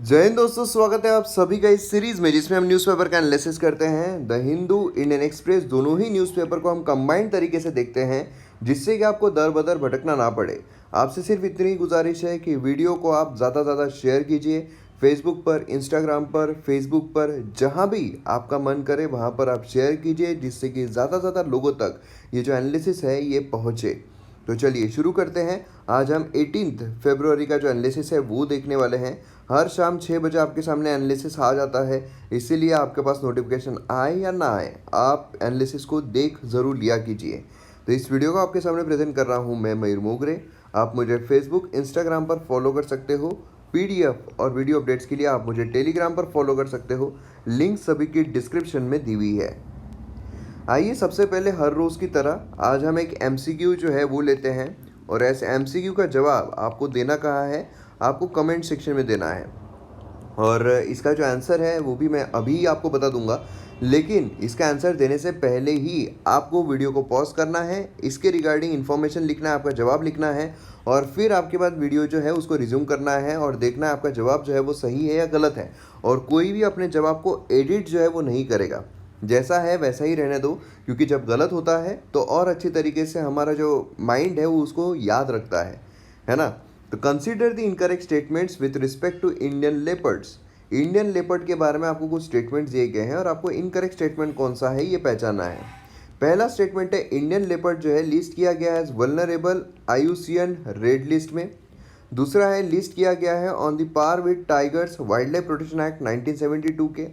जय हिंद दोस्तों, स्वागत है आप सभी का इस सीरीज में जिसमें हम न्यूज़पेपर का एनालिसिस करते हैं। द हिंदू, इंडियन एक्सप्रेस दोनों ही न्यूज़पेपर को हम कंबाइंड तरीके से देखते हैं, जिससे कि आपको दर बदर भटकना ना पड़े। आपसे सिर्फ इतनी गुजारिश है कि वीडियो को आप ज़्यादा ज़्यादा शेयर कीजिए। फेसबुक पर, इंस्टाग्राम पर, फेसबुक पर, जहाँ भी आपका मन करे वहाँ पर आप शेयर कीजिए, जिससे कि ज़्यादा से ज़्यादा लोगों तक ये जो एनालिसिस है ये पहुँचे। तो चलिए शुरू करते हैं। आज हम 18 फरवरी का जो एनालिसिस है वो देखने वाले हैं। हर शाम 6 बजे आपके सामने एनालिसिस आ जाता है, इसीलिए आपके पास नोटिफिकेशन आए या ना आए, आप एनालिसिस को देख ज़रूर लिया कीजिए। तो इस वीडियो को आपके सामने प्रेजेंट कर रहा हूँ मैं, मयूर मोगरे। आप मुझे फेसबुक, इंस्टाग्राम पर फॉलो कर सकते हो। पीडीएफ और वीडियो अपडेट्स के लिए आप मुझे टेलीग्राम पर फॉलो कर सकते हो। लिंक सभी की डिस्क्रिप्शन में दी हुई है। आइए सबसे पहले हर रोज़ की तरह आज हम एक एमसीक्यू जो है वो लेते हैं, और ऐसे एमसीक्यू का जवाब आपको देना कहाँ है, आपको कमेंट सेक्शन में देना है। और इसका जो आंसर है वो भी मैं अभी आपको बता दूंगा, लेकिन इसका आंसर देने से पहले ही आपको वीडियो को पॉज करना है, इसके रिगार्डिंग इन्फॉर्मेशन लिखना है, आपका जवाब लिखना है, और फिर आपके बाद वीडियो जो है उसको रिज्यूम करना है और देखना है आपका जवाब जो है वो सही है या गलत है। और कोई भी अपने जवाब को एडिट जो है वो नहीं करेगा, जैसा है वैसा ही रहने दो, क्योंकि जब गलत होता है तो और अच्छी तरीके से हमारा जो माइंड है वो उसको याद रखता है ना। तो consider the incorrect statements with respect to Indian leopards. Indian leopard के बारे में आपको कुछ स्टेटमेंट्स दिए गए हैं और आपको इनकरेक्ट स्टेटमेंट कौन सा है ये पहचानना है। पहला स्टेटमेंट है, इंडियन लेपर्ड जो है लिस्ट किया गया है as vulnerable IUCN red list में। दूसरा है, लिस्ट किया गया है on the par with tigers wildlife protection act 1972 के।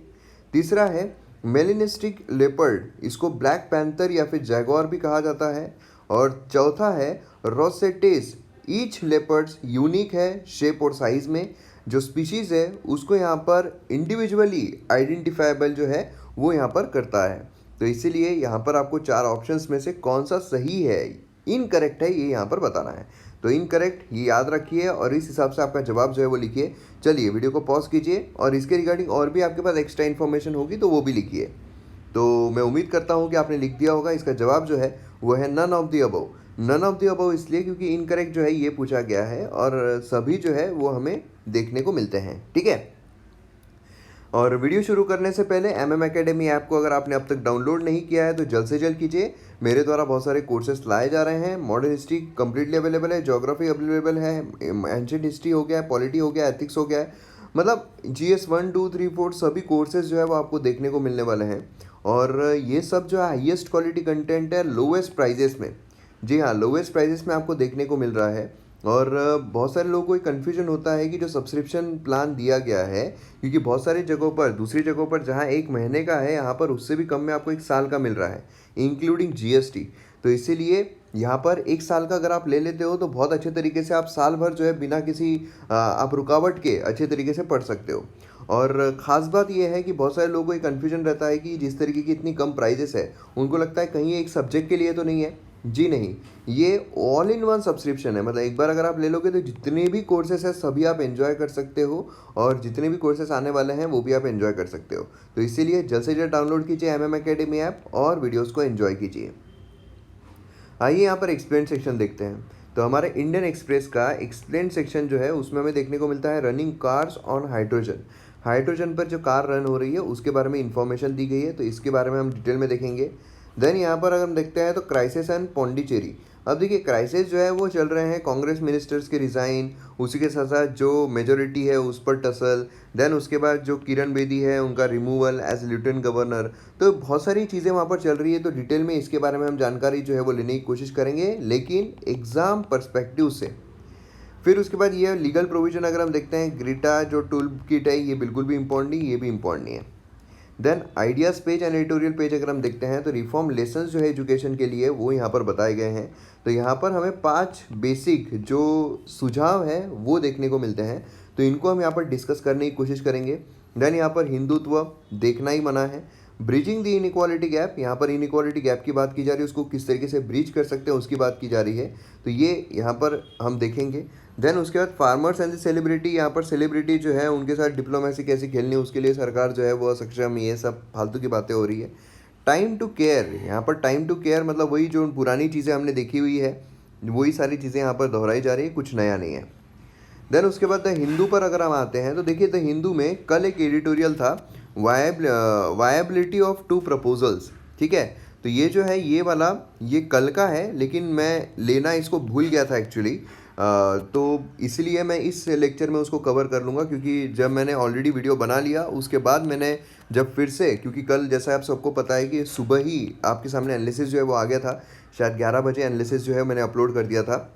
तीसरा है, मेलिनिस्टिक लेपर्ड, इसको ब्लैक पैंथर या फिर जैगुआर भी कहा जाता है। और चौथा है, रोसेटेस, ईच लेपर्ड्स यूनिक है शेप और साइज में। जो स्पीशीज़ है उसको यहाँ पर इंडिविजुअली आइडेंटिफाइबल जो है वो यहाँ पर करता है। तो इसीलिए यहाँ पर आपको चार ऑप्शंस में से कौन सा सही है, इनकरेक्ट है, ये यहाँ पर बताना है। तो इनकरेक्ट ये याद रखिए और इस हिसाब से आपका जवाब जो है वो लिखिए। चलिए वीडियो को पॉज कीजिए और इसके रिगार्डिंग और भी आपके पास एक्स्ट्रा इन्फॉर्मेशन होगी तो वो भी लिखिए। तो मैं उम्मीद करता हूँ कि आपने लिख दिया होगा। इसका जवाब जो है वो है none of the above. None of the above इसलिए क्योंकि इनकरेक्ट जो है ये पूछा गया है और सभी जो है वो हमें देखने को मिलते हैं, ठीक है। और वीडियो शुरू करने से पहले एमएम एकेडमी ऐप को अगर आपने अब तक डाउनलोड नहीं किया है तो जल्द से जल्द कीजिए। मेरे द्वारा बहुत सारे कोर्सेस लाए जा रहे हैं। मॉडर्न हिस्ट्री कम्प्लीटली अवेलेबल है, ज्योग्राफी अवेलेबल है, एंशिएंट हिस्ट्री हो गया है, पॉलिटी हो गया, एथिक्स हो गया है, मतलब GS 1 2 3 4 सभी कोर्सेज जो है वो आपको देखने को मिलने वाले हैं। और ये सब जो है हाईएस्ट क्वालिटी कंटेंट है लोवेस्ट प्राइजेस में। जी हाँ, लोवेस्ट प्राइजेस में आपको देखने को मिल रहा है। और बहुत सारे लोगों को एक कन्फ्यूजन होता है कि जो सब्सक्रिप्शन प्लान दिया गया है, क्योंकि बहुत सारी जगहों पर, दूसरी जगहों पर जहाँ एक महीने का है, यहाँ पर उससे भी कम में आपको एक साल का मिल रहा है इंक्लूडिंग GST। तो इसीलिए यहाँ पर एक साल का अगर आप ले लेते हो तो बहुत अच्छे तरीके से आप साल भर जो है बिना किसी आप रुकावट के अच्छे तरीके से पढ़ सकते हो। और ख़ास बात यह है कि बहुत सारे लोगों को एक कन्फ्यूजन रहता है कि जिस तरीके की इतनी कम प्राइजेस है, उनको लगता है कहीं एक सब्जेक्ट के लिए तो नहीं है। जी नहीं, ये ऑल इन वन सब्सक्रिप्शन है। मतलब एक बार अगर आप ले लोगे तो जितने भी कोर्सेस हैं सभी आप एंजॉय कर सकते हो, और जितने भी कोर्सेस आने वाले हैं वो भी आप एंजॉय कर सकते हो। तो इसीलिए जल्द से जल्द डाउनलोड कीजिए एमएम एकेडमी ऐप और वीडियोस को एंजॉय कीजिए। आइए यहाँ पर एक्सप्लेन सेक्शन देखते हैं। तो हमारे इंडियन एक्सप्रेस का एक्सप्लेन सेक्शन जो है उसमें हमें देखने को मिलता है running cars on hydrogen. Hydrogen पर जो कार रन हो रही है उसके बारे में इंफॉर्मेशन दी गई है, तो इसके बारे में हम डिटेल में देखेंगे। देन यहाँ पर अगर हम देखते हैं तो क्राइसिस एंड पौंडीचेरी। अब देखिए क्राइसिस जो है वो चल रहे हैं कांग्रेस मिनिस्टर्स के रिज़ाइन, उसी के साथ साथ जो मेजोरिटी है उस पर टसल। देन उसके बाद जो किरण बेदी है उनका रिमूवल एज लेफ्टिनेंट गवर्नर। तो बहुत सारी चीज़ें वहाँ पर चल रही है, तो डिटेल में इसके बारे में हम जानकारी जो है वो लेने की कोशिश करेंगे, लेकिन एग्ज़ाम पर्सपेक्टिव से। फिर उसके बाद ये लीगल प्रोविजन अगर हम देखते हैं, ग्रीटा जो टूल किट है ये बिल्कुल भी इम्पॉर्टेंट नहीं, ये भी इम्पॉर्टेंट नहीं है। Then ideas page and editorial page अगर हम देखते हैं तो रिफॉर्म लेसन्स जो है एजुकेशन के लिए वो यहाँ पर बताए गए हैं। तो यहाँ पर हमें 5 बेसिक जो सुझाव है वो देखने को मिलते हैं, तो इनको हम यहाँ पर डिस्कस करने की कोशिश करेंगे। देन यहाँ पर हिंदुत्व देखना ही मना है। ब्रिजिंग द इनइक्वालिटी गैप, यहाँ पर इनइक्वालिटी गैप की बात की जा रही है, उसको किस तरीके से ब्रिज कर सकते हैं उसकी बात की जा रही है, तो ये यहाँ पर हम देखेंगे। देन उसके बाद फार्मर्स एंड द सेलिब्रिटी, यहाँ पर सेलिब्रिटी जो है उनके साथ डिप्लोमेसी कैसे खेलनी है उसके लिए सरकार जो है वो असक्षम, ये सब फालतू की बातें हो रही है। टाइम टू केयर, यहाँ पर टाइम टू केयर मतलब वही जो पुरानी चीज़ें हमने देखी हुई है वही सारी चीज़ें यहाँ पर दोहराई जा रही है, कुछ नया नहीं है। देन उसके बाद द हिंदू पर अगर हम आते हैं तो देखिए द हिंदू में कल एक एडिटोरियल था, वायबिलिटी ऑफ टू प्रपोजल्स। ठीक है, तो ये जो है ये वाला ये कल का है, लेकिन मैं लेना इसको भूल गया था एक्चुअली, तो इसलिए मैं इस लेक्चर में उसको कवर कर लूँगा, क्योंकि जब मैंने ऑलरेडी वीडियो बना लिया उसके बाद मैंने जब फिर से, क्योंकि कल जैसा आप सबको पता है कि सुबह ही आपके सामने एनालिसिस जो है वो आ गया था, शायद 11 बजे एनालिसिस जो है मैंने अपलोड कर दिया था।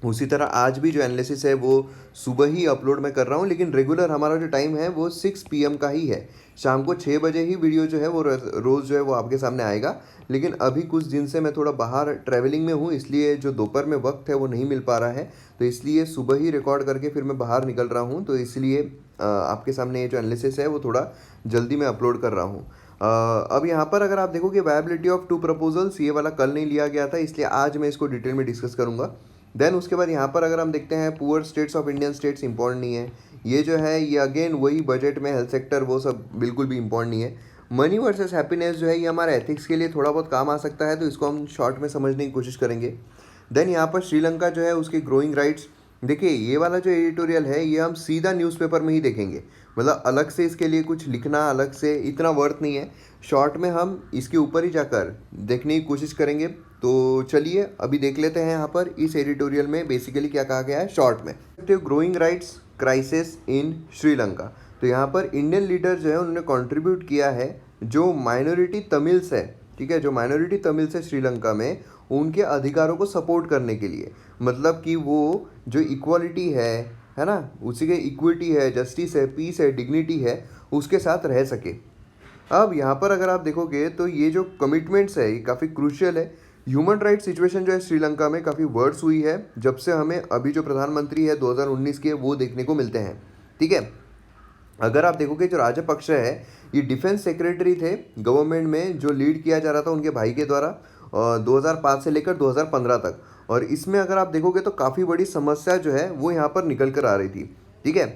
उसी तरह आज भी जो एनालिसिस है वो सुबह ही अपलोड मैं कर रहा हूँ, लेकिन रेगुलर हमारा जो टाइम है वो 6 PM का ही है। शाम को 6 बजे ही वीडियो जो है वो रोज़ जो है वो आपके सामने आएगा। लेकिन अभी कुछ दिन से मैं थोड़ा बाहर ट्रैवलिंग में हूँ, इसलिए जो दोपहर में वक्त है वो नहीं मिल पा रहा है, तो इसलिए सुबह ही रिकॉर्ड करके फिर मैं बाहर निकल रहा हूँ, तो इसलिए आपके सामने ये जो एनालिसिस है वो थोड़ा जल्दी मैं अपलोड कर रहा हूँ। अब यहाँ पर अगर आप देखोगे वायबिलिटी ऑफ टू प्रपोजल्स, ये वाला कल नहीं लिया गया था, इसलिए आज मैं इसको डिटेल में डिस्कस करूँगा। देन उसके बाद यहाँ पर अगर हम देखते हैं poor states of Indian states important नहीं है, ये जो है ये अगेन वही बजट में हेल्थ सेक्टर वो सब बिल्कुल भी इंपॉर्टेंट नहीं है। मनी वर्सेस हैप्पीनेस जो है ये हमारे एथिक्स के लिए थोड़ा बहुत काम आ सकता है, तो इसको हम शॉर्ट में समझने की कोशिश करेंगे। देन यहाँ पर श्रीलंका जो है उसकी ग्रोइंग राइट्स, देखिए ये वाला जो एडिटोरियल है ये हम सीधा न्यूज़पेपर में ही देखेंगे, मतलब अलग से इसके लिए कुछ लिखना अलग से इतना वर्थ नहीं है, शॉर्ट में हम इसके ऊपर ही जाकर देखने की कोशिश करेंगे। तो चलिए अभी देख लेते हैं यहाँ पर इस एडिटोरियल में बेसिकली क्या कहा गया है शॉर्ट में। Growing rights crisis in Sri Lanka, तो यहाँ पर इंडियन लीडर जो है उन्होंने कंट्रीब्यूट किया है जो माइनॉरिटी तमिल्स है, ठीक है, जो माइनॉरिटी तमिल्स है श्रीलंका में, उनके अधिकारों को सपोर्ट करने के लिए, मतलब कि वो जो इक्वालिटी है ना, उसी के इक्विटी है, जस्टिस है, पीस है, डिग्निटी है, उसके साथ रह सके। अब यहाँ पर अगर आप देखोगे तो ये जो कमिटमेंट्स है ये काफ़ी क्रूशियल है। ह्यूमन राइट सिचुएशन जो है श्रीलंका में काफ़ी वर्स हुई है जब से हमें अभी जो प्रधानमंत्री है 2019 के वो देखने को मिलते हैं। ठीक है, अगर आप देखोगे जो राजपक्षे है ये डिफेंस सेक्रेटरी थे गवर्नमेंट में, जो लीड किया जा रहा था उनके भाई के द्वारा 2005 से लेकर 2015 तक, और इसमें अगर आप देखोगे तो काफ़ी बड़ी समस्या जो है वो यहाँ पर निकल कर आ रही थी। ठीक है,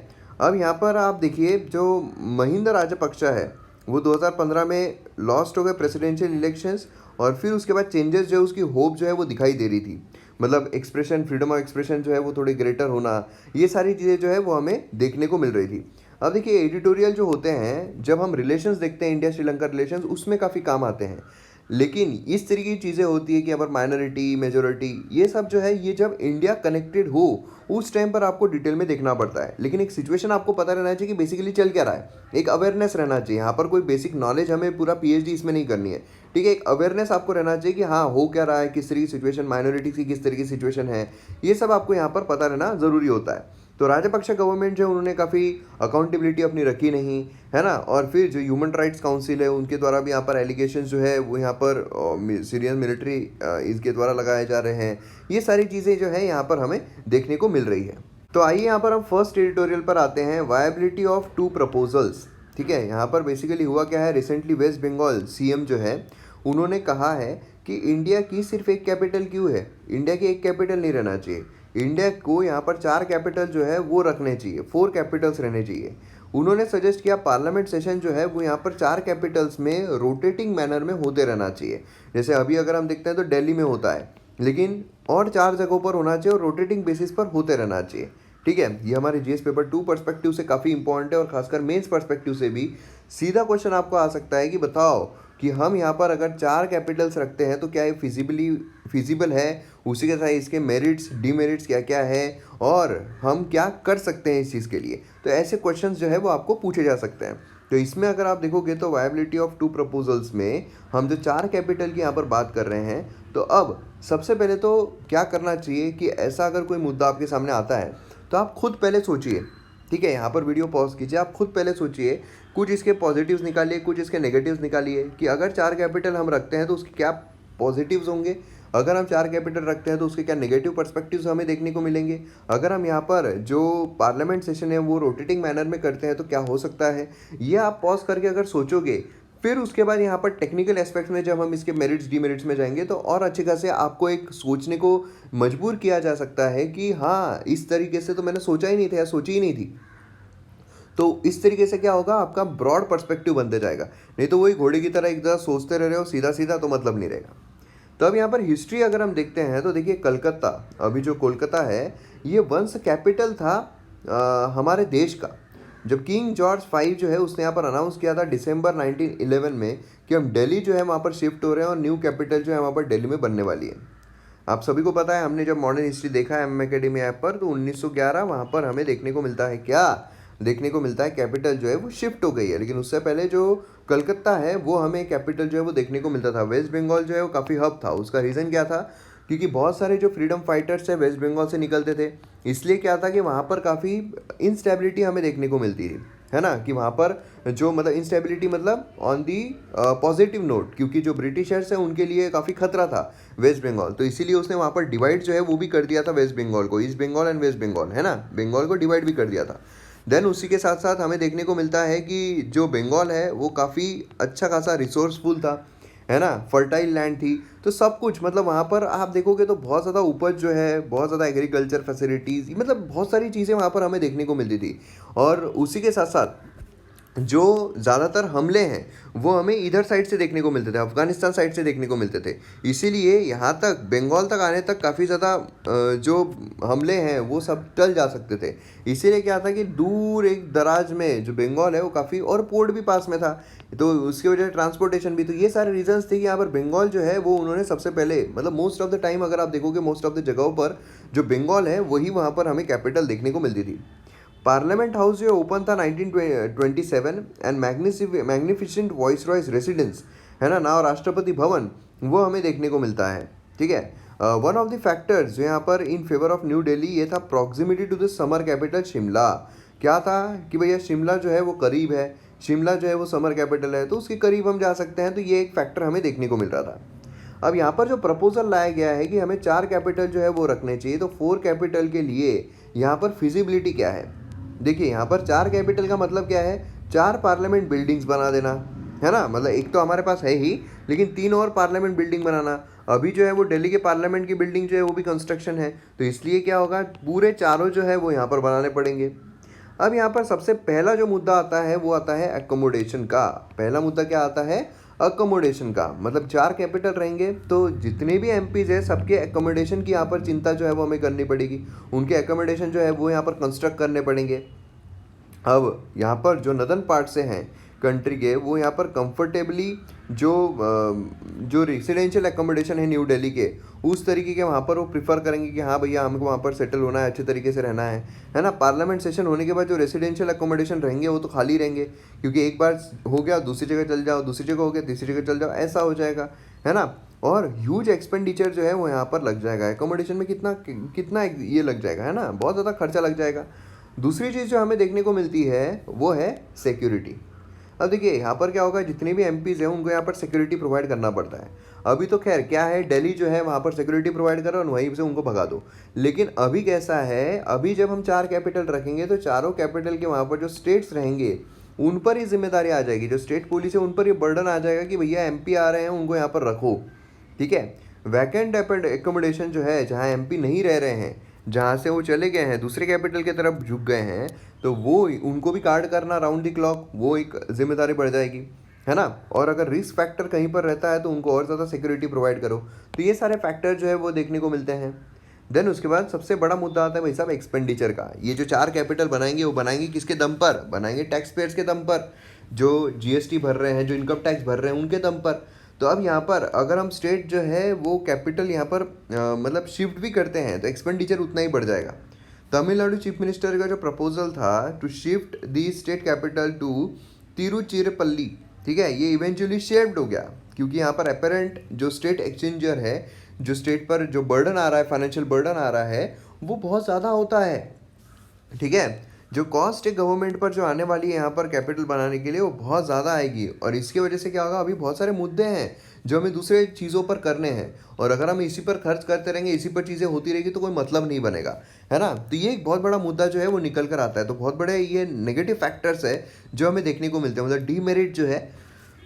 अब यहाँ पर आप देखिए जो महिंदा राजपक्षा है वो 2015 में लॉस्ट हो गए प्रेसिडेंशियल इलेक्शंस, और फिर उसके बाद चेंजेस जो है उसकी होप जो है वो दिखाई दे रही थी, मतलब एक्सप्रेशन, फ्रीडम ऑफ एक्सप्रेशन जो है वो थोड़ी ग्रेटर होना, ये सारी चीज़ें जो है वो हमें देखने को मिल रही थी। अब देखिए एडिटोरियल जो होते हैं जब हम रिलेशंस देखते हैं इंडिया श्रीलंका रिलेशंस, उसमें काफ़ी काम आते हैं, लेकिन इस तरीके की चीज़ें होती है कि अगर माइनॉरिटी मेजोरिटी ये सब जो है ये जब इंडिया कनेक्टेड हो उस टाइम पर आपको डिटेल में देखना पड़ता है, लेकिन एक सिचुएशन आपको पता रहना चाहिए कि बेसिकली चल क्या रहा है, एक अवेयरनेस रहना चाहिए। यहाँ पर कोई बेसिक नॉलेज हमें पूरा PhD इसमें नहीं करनी है, ठीक है, एक अवेयरनेस आपको रहना चाहिए कि हाँ हो क्या रहा है, किस तरीके की सिचुएशन, माइनॉरिटी की किस तरीके की सिचुएशन है, ये सब आपको यहाँ पर पता रहना ज़रूरी होता है। तो राजपक्षा गवर्नमेंट जो है उन्होंने काफ़ी अकाउंटेबिलिटी अपनी रखी नहीं है ना, और फिर जो ह्यूमन राइट्स काउंसिल है उनके द्वारा भी यहाँ पर एलिगेशन जो है वो यहाँ पर सीरियस मिलिट्री इसके द्वारा लगाए जा रहे हैं, ये सारी चीज़ें जो है यहाँ पर हमें देखने को मिल रही है। तो आइए यहाँ पर हम फर्स्ट एडिटोरियल पर आते हैं, वायबिलिटी ऑफ टू प्रपोजल्स। ठीक है, यहाँ पर बेसिकली हुआ क्या है, रिसेंटली वेस्ट बंगाल CM जो है उन्होंने कहा है कि इंडिया की सिर्फ एक कैपिटल क्यों है, इंडिया की एक कैपिटल नहीं रहना चाहिए, इंडिया को यहाँ पर 4 कैपिटल जो है वो रखने चाहिए, 4 कैपिटल्स रहने चाहिए। उन्होंने सजेस्ट किया पार्लियामेंट सेशन जो है वो यहाँ पर 4 कैपिटल्स में रोटेटिंग मैनर में होते रहना चाहिए, जैसे अभी अगर हम देखते हैं तो दिल्ली में होता है, लेकिन और 4 जगहों पर होना चाहिए और रोटेटिंग बेसिस पर होते रहना चाहिए। ठीक है, ये हमारे GS पेपर 2 पर्सपेक्टिव से काफ़ी इंपॉर्टेंट है, और खासकर मेंस पर्सपेक्टिव से भी सीधा क्वेश्चन आपको आ सकता है कि बताओ कि हम यहाँ पर अगर 4 कैपिटल्स रखते हैं तो क्या ये फिजिबल है, उसी के साथ इसके मेरिट्स डीमेरिट्स क्या क्या है, और हम क्या कर सकते हैं इस चीज़ के लिए, तो ऐसे क्वेश्चंस जो है वो आपको पूछे जा सकते हैं। तो इसमें अगर आप देखोगे तो वायबिलिटी ऑफ टू प्रपोजल्स में हम जो 4 कैपिटल की यहाँ पर बात कर रहे हैं, तो अब सबसे पहले तो क्या करना चाहिए कि ऐसा अगर कोई मुद्दा आपके सामने आता है तो आप खुद पहले सोचिए। ठीक है, यहाँ पर वीडियो पॉज कीजिए, आप खुद पहले सोचिए, कुछ इसके पॉजिटिव्स निकालिए, कुछ इसके नेगेटिव्स निकालिए कि अगर 4 कैपिटल हम रखते हैं तो उसके क्या पॉजिटिव्स होंगे, अगर हम 4 कैपिटल रखते हैं तो उसके क्या नेगेटिव पर्सपेक्टिव्स हमें देखने को मिलेंगे, अगर हम यहाँ पर जो पार्लियामेंट सेशन है वो रोटेटिंग मैनर में करते हैं तो क्या हो सकता है, ये आप पॉज करके अगर सोचोगे, फिर उसके बाद यहाँ पर टेक्निकल एस्पेक्ट्स में जब हम इसके मेरिट्स डीमेरिट्स में जाएंगे तो और अच्छे खासे आपको एक सोचने को मजबूर किया जा सकता है कि हाँ इस तरीके से तो मैंने सोचा ही नहीं था या सोची ही नहीं थी। तो इस तरीके से क्या होगा, आपका ब्रॉड पर्सपेक्टिव बनते जाएगा, नहीं तो वही घोड़े की तरह एक तरह सोचते रह रहे हो सीधा सीधा, तो मतलब नहीं रहेगा। तो अब यहाँ पर हिस्ट्री अगर हम देखते हैं तो देखिए कलकत्ता, अभी जो कोलकाता है ये वंश कैपिटल था हमारे देश का, जब किंग जॉर्ज 5 जो है उसने यहाँ पर अनाउंस किया था दिसंबर 1911 में कि हम दिल्ली जो है वहाँ पर शिफ्ट हो रहे हैं और न्यू कैपिटल जो है वहाँ पर दिल्ली में बनने वाली है। आप सभी को पता है, हमने जब मॉडर्न हिस्ट्री देखा है एम एकेडमी ऐप पर, तो 1911 वहाँ पर हमें देखने को मिलता है, क्या देखने को मिलता है, कैपिटल जो है वो शिफ्ट हो गई है। लेकिन उससे पहले जो कलकत्ता है वो हमें कैपिटल जो है वो देखने को मिलता था। वेस्ट बंगाल जो है वो काफ़ी हब था। उसका रीज़न क्या था, क्योंकि बहुत सारे जो फ्रीडम फाइटर्स है वेस्ट बंगाल से निकलते थे, इसलिए क्या था कि वहाँ पर काफ़ी इंस्टेबिलिटी हमें देखने को मिलती थी, है ना, कि वहाँ पर जो मतलब इंस्टेबिलिटी मतलब ऑन दी पॉजिटिव नोट, क्योंकि जो ब्रिटिशर्स हैं उनके लिए काफ़ी खतरा था वेस्ट बंगाल, तो इसीलिए उसने वहाँ पर डिवाइड जो है वो भी कर दिया था वेस्ट बंगाल को, east Bengal and west Bengal, है ना, बंगाल को डिवाइड भी कर दिया था। देन उसी के साथ साथ हमें देखने को मिलता है कि जो बंगाल है वो काफ़ी अच्छा खासा रिसोर्सफुल था, है ना, फर्टाइल लैंड थी, तो सब कुछ मतलब वहाँ पर आप देखोगे तो बहुत ज़्यादा उपज जो है, बहुत ज़्यादा एग्रीकल्चर फैसिलिटीज़, मतलब बहुत सारी चीज़ें वहाँ पर हमें देखने को मिलती थी। और उसी के साथ साथ जो ज़्यादातर हमले हैं वो हमें इधर साइड से देखने को मिलते थे, अफ़गानिस्तान साइड से देखने को मिलते थे, इसीलिए यहाँ तक बंगाल तक आने तक काफ़ी ज़्यादा जो हमले हैं वो सब टल जा सकते थे। इसीलिए क्या था कि दूर एक दराज में जो बंगाल है वो काफ़ी, और पोर्ट भी पास में था, तो उसकी वजह से ट्रांसपोर्टेशन भी, तो ये सारे रीजंस थे कि यहाँ पर बंगाल जो है वो उन्होंने सबसे पहले, मतलब मोस्ट ऑफ द टाइम अगर आप देखोगे मोस्ट ऑफ द जगहों पर जो बंगाल है वही वहाँ पर हमें कैपिटल देखने को मिलती थी। पार्लियामेंट हाउस जो ओपन था 1927 and magnificent voice Royce residence, है ना, नाउ राष्ट्रपति भवन, वो हमें देखने को मिलता है। ठीक है, वन ऑफ द फैक्टर्स जो यहाँ पर in favour of New Delhi ये था proximity to the summer capital Shimla. क्या था कि भैया शिमला जो है वो करीब है, शिमला जो है वो समर कैपिटल है, तो उसके करीब हम जा सकते हैं, तो ये एक फैक्टर हमें देखने को मिल रहा था। अब यहाँ पर जो प्रपोजल लाया गया है कि हमें 4 कैपिटल जो है वो रखने चाहिए, तो 4 कैपिटल के लिए यहाँ पर फिजिबिलिटी क्या है। देखिए यहाँ पर 4 कैपिटल का मतलब क्या है, 4 पार्लियामेंट बिल्डिंग्स बना देना, है ना, मतलब एक तो हमारे पास है ही, लेकिन 3 और पार्लियामेंट बिल्डिंग बनाना। अभी जो है वो दिल्ली के पार्लियामेंट की बिल्डिंग जो है वो भी कंस्ट्रक्शन है, तो इसलिए क्या होगा, पूरे चारों जो है वो यहाँ पर बनाने पड़ेंगे। अब यहाँ पर सबसे पहला जो मुद्दा आता है वो आता है एकोमोडेशन का। पहला मुद्दा क्या आता है, अकोमोडेशन का, मतलब 4 कैपिटल रहेंगे तो जितने भी एमपीज है सबके एकोमोडेशन की यहाँ पर चिंता जो है वो हमें करनी पड़ेगी, उनके एकोमोडेशन जो है वो यहाँ पर कंस्ट्रक्ट करने पड़ेंगे। अब यहाँ पर जो नदर्न पार्ट से हैं कंट्री के, वो यहाँ पर कंफर्टेबली जो रेसिडेंशियल एकोमोडेशन है न्यू दिल्ली के, उस तरीके के वहाँ पर वो प्रिफर करेंगे कि हाँ भैया हमको वहाँ पर सेटल होना है, अच्छे तरीके से रहना है ना। पार्लियामेंट सेशन होने के बाद जो रेसिडेंशियल एकोमोडेशन रहेंगे वो तो खाली रहेंगे, क्योंकि एक बार हो गया दूसरी जगह चल जाओ, दूसरी जगह हो गया तीसरी जगह चल जाओ, ऐसा हो जाएगा, है ना। और ह्यूज एक्सपेंडिचर जो है वो यहाँ पर लग जाएगा, एकोमोडेशन में कितना कितना ये लग जाएगा, है ना, बहुत ज़्यादा खर्चा लग जाएगा। दूसरी चीज़ जो हमें देखने को मिलती है वो है सिक्योरिटी। अब देखिए यहाँ पर क्या होगा, जितने भी एमपीज़ हैं उनको यहाँ पर सिक्योरिटी प्रोवाइड करना पड़ता है। अभी तो खैर क्या है, दिल्ली जो है वहाँ पर सिक्योरिटी प्रोवाइड करो और वहीं से उनको भगा दो, लेकिन अभी कैसा है, अभी जब हम 4 कैपिटल रखेंगे तो चारों कैपिटल के वहाँ पर जो स्टेट्स रहेंगे उन पर ही जिम्मेदारी आ जाएगी, जो स्टेट पुलिस है उन पर ये बर्डन आ जाएगा कि भैया एमपी आ रहे हैं उनको यहाँ पर रखो। ठीक है, वैकेंट एकोमोडेशन जो है, जहाँ एमपी नहीं रह रहे हैं, जहाँ से वो चले गए हैं दूसरे कैपिटल की तरफ झुक गए हैं, तो वो उनको भी गार्ड करना राउंड द क्लॉक, वो एक जिम्मेदारी बढ़ जाएगी, है ना। और अगर रिस्क फैक्टर कहीं पर रहता है तो उनको और ज़्यादा सिक्योरिटी प्रोवाइड करो, तो ये सारे फैक्टर जो है वो देखने को मिलते हैं। देन उसके बाद सबसे बड़ा मुद्दा आता है भाई साहब एक्सपेंडिचर का। ये जो 4 कैपिटल बनाएंगे वो बनाएंगे किसके दम पर, बनाएंगे टैक्स पेयर्स के दम पर, जो जीएसटी भर रहे हैं, जो इनकम टैक्स भर रहे हैं उनके दम पर। तो अब यहाँ पर अगर हम स्टेट जो है वो कैपिटल यहाँ पर मतलब शिफ्ट भी करते हैं तो एक्सपेंडिचर उतना ही बढ़ जाएगा। तमिलनाडु चीफ मिनिस्टर का जो प्रपोजल था to shift the state capital to Tiruchirappalli, ठीक है, ये इवेंचुअली शेप्ड हो गया, क्योंकि यहाँ पर अपेरेंट जो स्टेट एक्सचेंजर है, जो स्टेट पर जो बर्डन आ रहा है, फाइनेंशियल बर्डन आ रहा है, वो बहुत ज़्यादा होता है। ठीक है, जो कॉस्ट है गवर्नमेंट पर जो आने वाली है यहाँ पर कैपिटल बनाने के लिए वो बहुत ज़्यादा आएगी, और इसकी वजह से क्या होगा, अभी बहुत सारे मुद्दे हैं जो हमें दूसरे चीज़ों पर करने हैं, और अगर हम इसी पर खर्च करते रहेंगे, इसी पर चीज़ें होती रहेगी तो कोई मतलब नहीं बनेगा, है ना। तो ये एक बहुत बड़ा मुद्दा जो है वो निकल कर आता है। तो बहुत बड़े ये नेगेटिव फैक्टर्स है जो हमें देखने को मिलते हैं, मतलब डीमेरिट जो है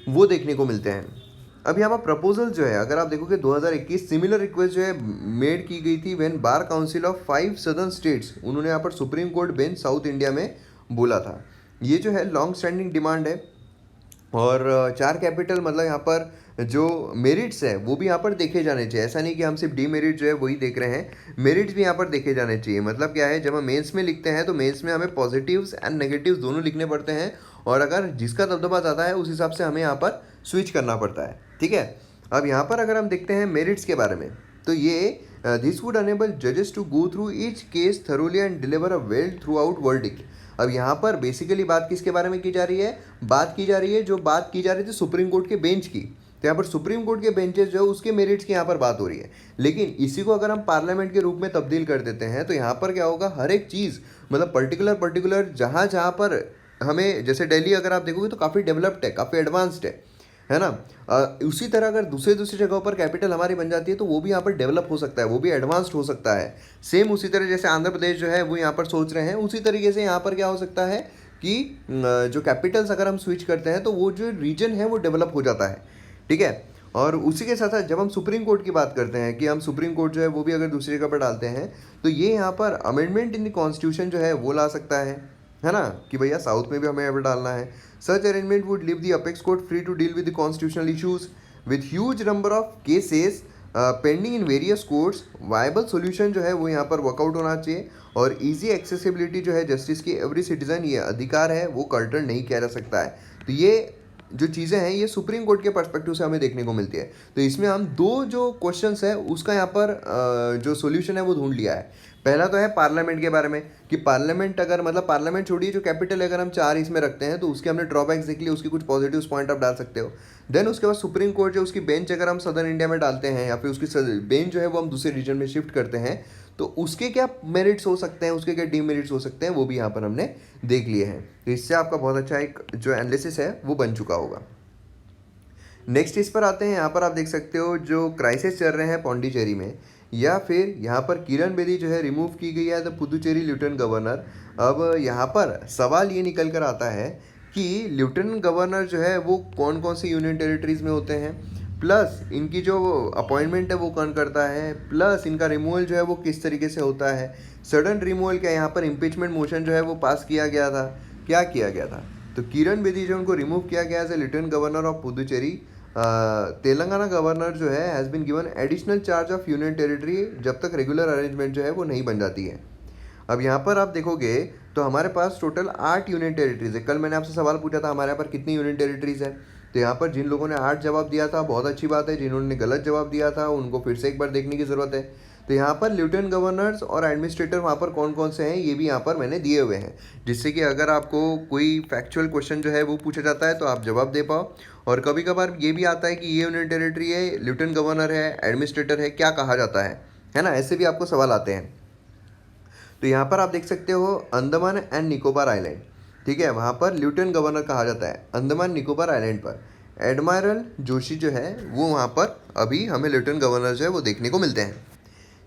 वो देखने को मिलते हैं। अब यहाँ पर प्रपोजल जो है, अगर आप देखोगे 2021 सिमिलर रिक्वेस्ट जो है मेड की गई थी when bar council of 5 southern states, उन्होंने यहाँ पर supreme court bench south India में बोला था। ये जो है लॉन्ग स्टैंडिंग डिमांड है, और चार कैपिटल मतलब यहाँ पर जो मेरिट्स है वो भी यहाँ पर देखे जाने चाहिए। ऐसा नहीं कि हम सिर्फ डीमेरिट जो है वही देख रहे हैं, मेरिट्स भी यहाँ पर देखे जाने चाहिए। मतलब क्या है, जब हम मेंस में लिखते हैं तो मेंस में हमें पॉजिटिव्स एंड नेगेटिव्स दोनों लिखने पड़ते हैं, और अगर जिसका दबदबा ज़्यादा है उस हिसाब से हमें यहाँ पर स्विच करना पड़ता है। ठीक है, अब यहाँ पर अगर हम देखते हैं मेरिट्स के बारे में, तो ये दिस वुड अनेबल जजेस to go through each case thoroughly and deliver a well thought out verdict. अब यहाँ पर बेसिकली बात किसके बारे में की जा रही है, बात की जा रही है जो बात की जा रही थी सुप्रीम कोर्ट के बेंच की। तो यहाँ पर सुप्रीम कोर्ट के बेंचेस जो है उसके मेरिट्स की यहाँ पर बात हो रही है। लेकिन इसी को अगर हम पार्लियामेंट के रूप में तब्दील कर देते हैं तो यहाँ पर क्या होगा, हर एक चीज़ मतलब पर्टिकुलर जहाँ जहाँ पर हमें, जैसे दिल्ली अगर आप देखोगे तो काफ़ी डेवलप्ड है, काफ़ी एडवांस्ड है ना। उसी तरह अगर दूसरे जगहों पर कैपिटल हमारी बन जाती है तो वो भी यहाँ पर डेवलप हो सकता है, वो भी एडवांस्ड हो सकता है। सेम उसी तरह जैसे आंध्र प्रदेश जो है वो यहाँ पर सोच रहे हैं, उसी तरीके से यहाँ पर क्या हो सकता है कि जो कैपिटल्स अगर हम स्विच करते हैं तो वो जो रीजन है वो डेवलप हो जाता है। ठीक है, और उसी के साथ साथ जब हम सुप्रीम कोर्ट की बात करते हैं कि हम सुप्रीम कोर्ट जो है वो भी अगर दूसरी जगह पर डालते हैं तो ये यहाँ पर अमेंडमेंट इन द कॉन्स्टिट्यूशन जो है वो ला सकता है ना, कि भैया साउथ में भी हमें यहाँ पर डालना है। Such arrangement would leave the apex court free to deal with the constitutional issues with huge number of cases pending in various courts. Viable solution जो है वो यहाँ पर वर्कआउट होना चाहिए, और इजी एक्सेसिबिलिटी जो है जस्टिस की एवरी सिटीजन ये अधिकार है वो कर्टन नहीं किया जा सकता है। तो ये जो चीज़ें हैं ये सुप्रीम कोर्ट के पर्सपेक्टिव से हमें देखने को मिलती है। तो इसमें हम दो जो क्वेश्चंस है उसका यहाँ पर जो सॉल्यूशन है वो ढूंढ लिया है। पहला तो है पार्लियामेंट के बारे में कि पार्लियामेंट अगर मतलब पार्लियामेंट छोड़िए, जो कैपिटल अगर हम चार इसमें रखते हैं तो उसके हमने ड्रॉबैक्स देख लिए, उसकी कुछ पॉजिटिव्स पॉइंट आप डाल सकते हो। देन उसके बाद सुप्रीम कोर्ट जो उसकी बेंच अगर हम सदर्न इंडिया में डालते हैं या फिर उसकी बेंच जो है वो हम दूसरे रीजन में शिफ्ट करते हैं तो उसके क्या मेरिट्स हो सकते हैं, उसके क्या डीमेरिट्स हो सकते हैं, वो भी यहाँ पर हमने देख लिए हैं। तो इससे आपका बहुत अच्छा एक जो एनालिसिस है वो बन चुका होगा। नेक्स्ट इस पर आते हैं, यहाँ पर आप देख सकते हो जो क्राइसिस चल रहे हैं पौंडीचेरी में, या फिर यहाँ पर किरण बेदी जो है रिमूव की गई है द पुदुचेरी लेफ्टिनेंट गवर्नर। अब यहाँ पर सवाल ये निकल कर आता है कि लेफ्टिनेंट गवर्नर जो है वो कौन कौन सी यूनियन टेरिटरीज़ में होते हैं, प्लस इनकी जो अपॉइंटमेंट है वो कौन करता है, प्लस इनका रिमूवल जो है वो किस तरीके से होता है। सडन रिमूवल क्या, यहाँ पर इम्पीचमेंट मोशन जो है वो पास किया गया था, क्या किया गया था। तो किरण बेदी जो उनको रिमूव किया गया as a lieutenant governor of Puducherry. Telangana governor जो है has been given additional charge of union territory जब तक रेगुलर अरेंजमेंट जो है वो नहीं बन जाती है। अब यहाँ पर आप देखोगे तो हमारे पास टोटल 8 यूनियन टेरिटरीज है। कल मैंने आपसे सवाल पूछा था हमारे यहाँ पर कितनी यूनियन टेरिटरीज है, तो यहाँ पर जिन लोगों ने 8 जवाब दिया था बहुत अच्छी बात है, जिन्होंने गलत जवाब दिया था उनको फिर से एक बार देखने की ज़रूरत है। तो यहाँ पर लेफ्टिनेंट गवर्नर्स और एडमिनिस्ट्रेटर वहाँ पर कौन कौन से हैं ये भी यहाँ पर मैंने दिए हुए हैं, जिससे कि अगर आपको कोई फैक्चुअल क्वेश्चन जो है वो पूछा जाता है तो आप जवाब दे पाओ। और कभी कभार ये भी आता है कि ये यूनियन टेरिटरी है, लेफ्टिनेंट गवर्नर है, एडमिनिस्ट्रेटर है, क्या कहा जाता है ना, ऐसे भी आपको सवाल आते हैं। तो यहाँ पर आप देख सकते हो अंडमान एंड निकोबार आइलैंड, ठीक है, वहाँ पर लेफ्टिनेंट गवर्नर कहा जाता है। अंडमान निकोबार आइलैंड पर एडमायरल जोशी जो है वो वहाँ पर अभी हमें लेफ्टिनेंट गवर्नर जो है वो देखने को मिलते हैं।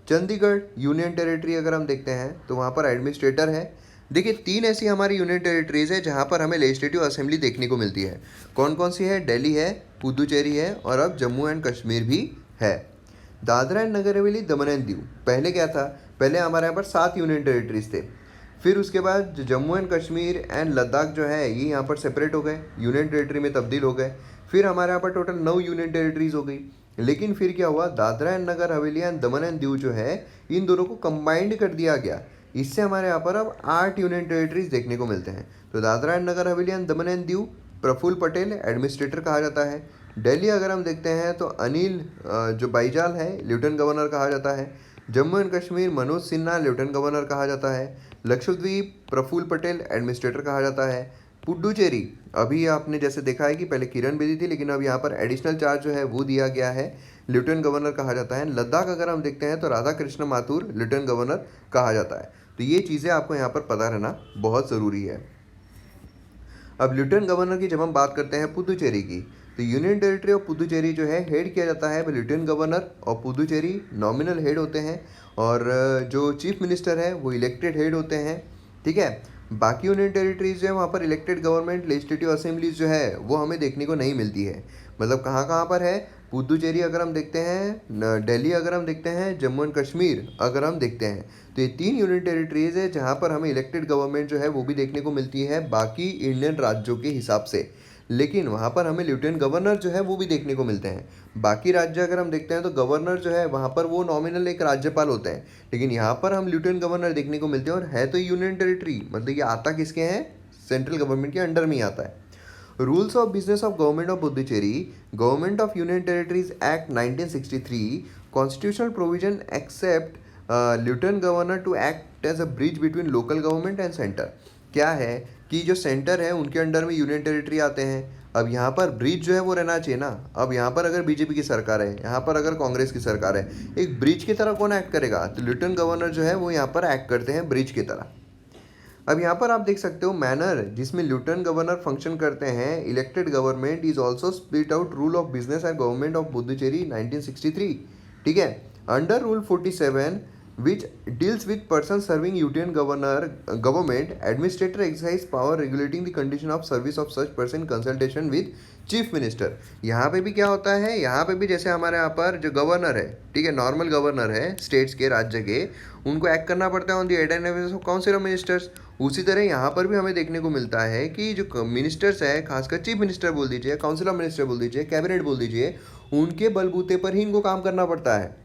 चंडीगढ़ यूनियन टेरिटरी अगर हम देखते हैं तो वहाँ पर एडमिनिस्ट्रेटर है। देखिए 3 ऐसी हमारी यूनियन टेरिटरीज है जहाँ पर हमें लेजिस्लेटिव असेंबली देखने को मिलती है। कौन कौन सी है, दिल्ली है, पुदुचेरी है और अब जम्मू एंड कश्मीर भी है। Dadra and Nagar Haveli, Daman and Diu, पहले क्या था, पहले हमारे यहाँ पर 7 यूनियन टेरिटरीज थे। फिर उसके बाद जम्मू एंड कश्मीर एंड लद्दाख जो है ये यहाँ पर सेपरेट हो गए, यूनियन टेरिटरी में तब्दील हो गए। फिर हमारे यहाँ पर टोटल 9 यूनियन टेरिटरीज हो गई। लेकिन फिर क्या हुआ, Dadra and Nagar Haveli and Daman and Diu जो है इन दोनों को कंबाइंड कर दिया गया। इससे हमारे यहाँ पर अब 8 यूनियन टेरिटरीज देखने को मिलते हैं। तो Dadra and Nagar Haveli and Daman and Diu, Praful Patel administrator कहा जाता है। दिल्ली अगर हम देखते हैं तो अनिल जो बाईजाल है लेफ्टिनेंट गवर्नर कहा जाता है। Jammu and Kashmir Manoj Sinha lieutenant governor कहा जाता है। लक्षद्वीप प्रफुल्ल पटेल एडमिनिस्ट्रेटर कहा जाता है। पुडुचेरी अभी आपने जैसे देखा है कि पहले किरण बेदी थी, लेकिन अब यहाँ पर एडिशनल चार्ज जो है वो दिया गया है, लेफ्टिनेंट गवर्नर कहा जाता है। लद्दाख अगर हम देखते हैं तो राधा कृष्ण माथुर लेफ्टिनेंट गवर्नर कहा जाता है। तो ये चीज़ें आपको यहाँ पर पता रहना बहुत ज़रूरी है। अब लेफ्टिनेंट गवर्नर की जब हम बात करते हैं पुदुचेरी की, तो यूनियन टेरिटरी ऑफ पुदुचेरी जो है हेड किया जाता है लेफ्टिनेंट गवर्नर, और पुदुचेरी नॉमिनल हेड होते हैं, और जो चीफ मिनिस्टर है वो इलेक्टेड हेड होते हैं। ठीक है, बाकी यूनियन टेरिटरीज जो है वहाँ पर इलेक्टेड गवर्नमेंट लेजिस्लेटिव असेंबलीज जो है वो हमें देखने को नहीं मिलती है। मतलब कहाँ कहाँ पर है, पुदुचेरी अगर हम देखते हैं, दिल्ली अगर हम देखते हैं, जम्मू एंड कश्मीर अगर हम देखते हैं, तो ये 3 यूनियन टेरिटरीज है जहाँ पर हमें इलेक्टेड गवर्नमेंट जो है वो भी देखने को मिलती है बाकी इंडियन राज्यों के हिसाब से। लेकिन वहाँ पर हमें लेफ्टिनेंट गवर्नर जो है वो भी देखने को मिलते हैं। बाकी राज्य अगर हम देखते हैं तो गवर्नर जो है वहाँ पर वो नॉमिनल एक राज्यपाल होते हैं, लेकिन यहाँ पर हम लेफ्टिनेंट गवर्नर देखने को मिलते हैं। और है तो यूनियन टेरिटरी, मतलब ये आता किसके हैं, सेंट्रल गवर्नमेंट के अंडर में ही आता है। Rules of business of government of Puducherry, government of union territories act 1963, constitutional provision expect lieutenant governor to act as a bridge between local government and centre. क्या है कि जो सेंटर है उनके अंडर में यूनियन टेरिटरी आते हैं। अब यहाँ पर ब्रिज जो है वो रहना चाहिए ना। अब यहाँ पर अगर बीजेपी की सरकार है, यहाँ पर अगर कांग्रेस की सरकार है, एक ब्रिज की तरह कौन एक्ट करेगा, तो लेफ्टिनेंट गवर्नर जो है वो यहाँ पर एक्ट करते हैं ब्रिज की तरह। अब यहाँ पर आप देख सकते हो मैनर जिसमें लेफ्टिनेंट गवर्नर फंक्शन करते हैं। Elected government is also split out rule of business and government of Puducherry 1963। ठीक है, under rule 47 which deals with person serving union governor government administrator exercise power regulating the condition of service of such person consultation with chief minister. यहाँ पे भी क्या होता है, यहाँ पे भी जैसे हमारे यहाँ पर जो गवर्नर है, ठीक है, नॉर्मल गवर्नर है स्टेट्स के, राज्य के, उनको एक्ट करना पड़ता है on the advice of council of ministers. उसी तरह यहाँ पर भी हमें देखने को मिलता है कि जो मिनिस्टर्स है, खासकर चीफ मिनिस्टर बोल दीजिए, काउंसिल ऑफ मिनिस्टर बोल दीजिए, कैबिनेट बोल दीजिए, उनके बलबूते पर ही इनको काम करना पड़ता है।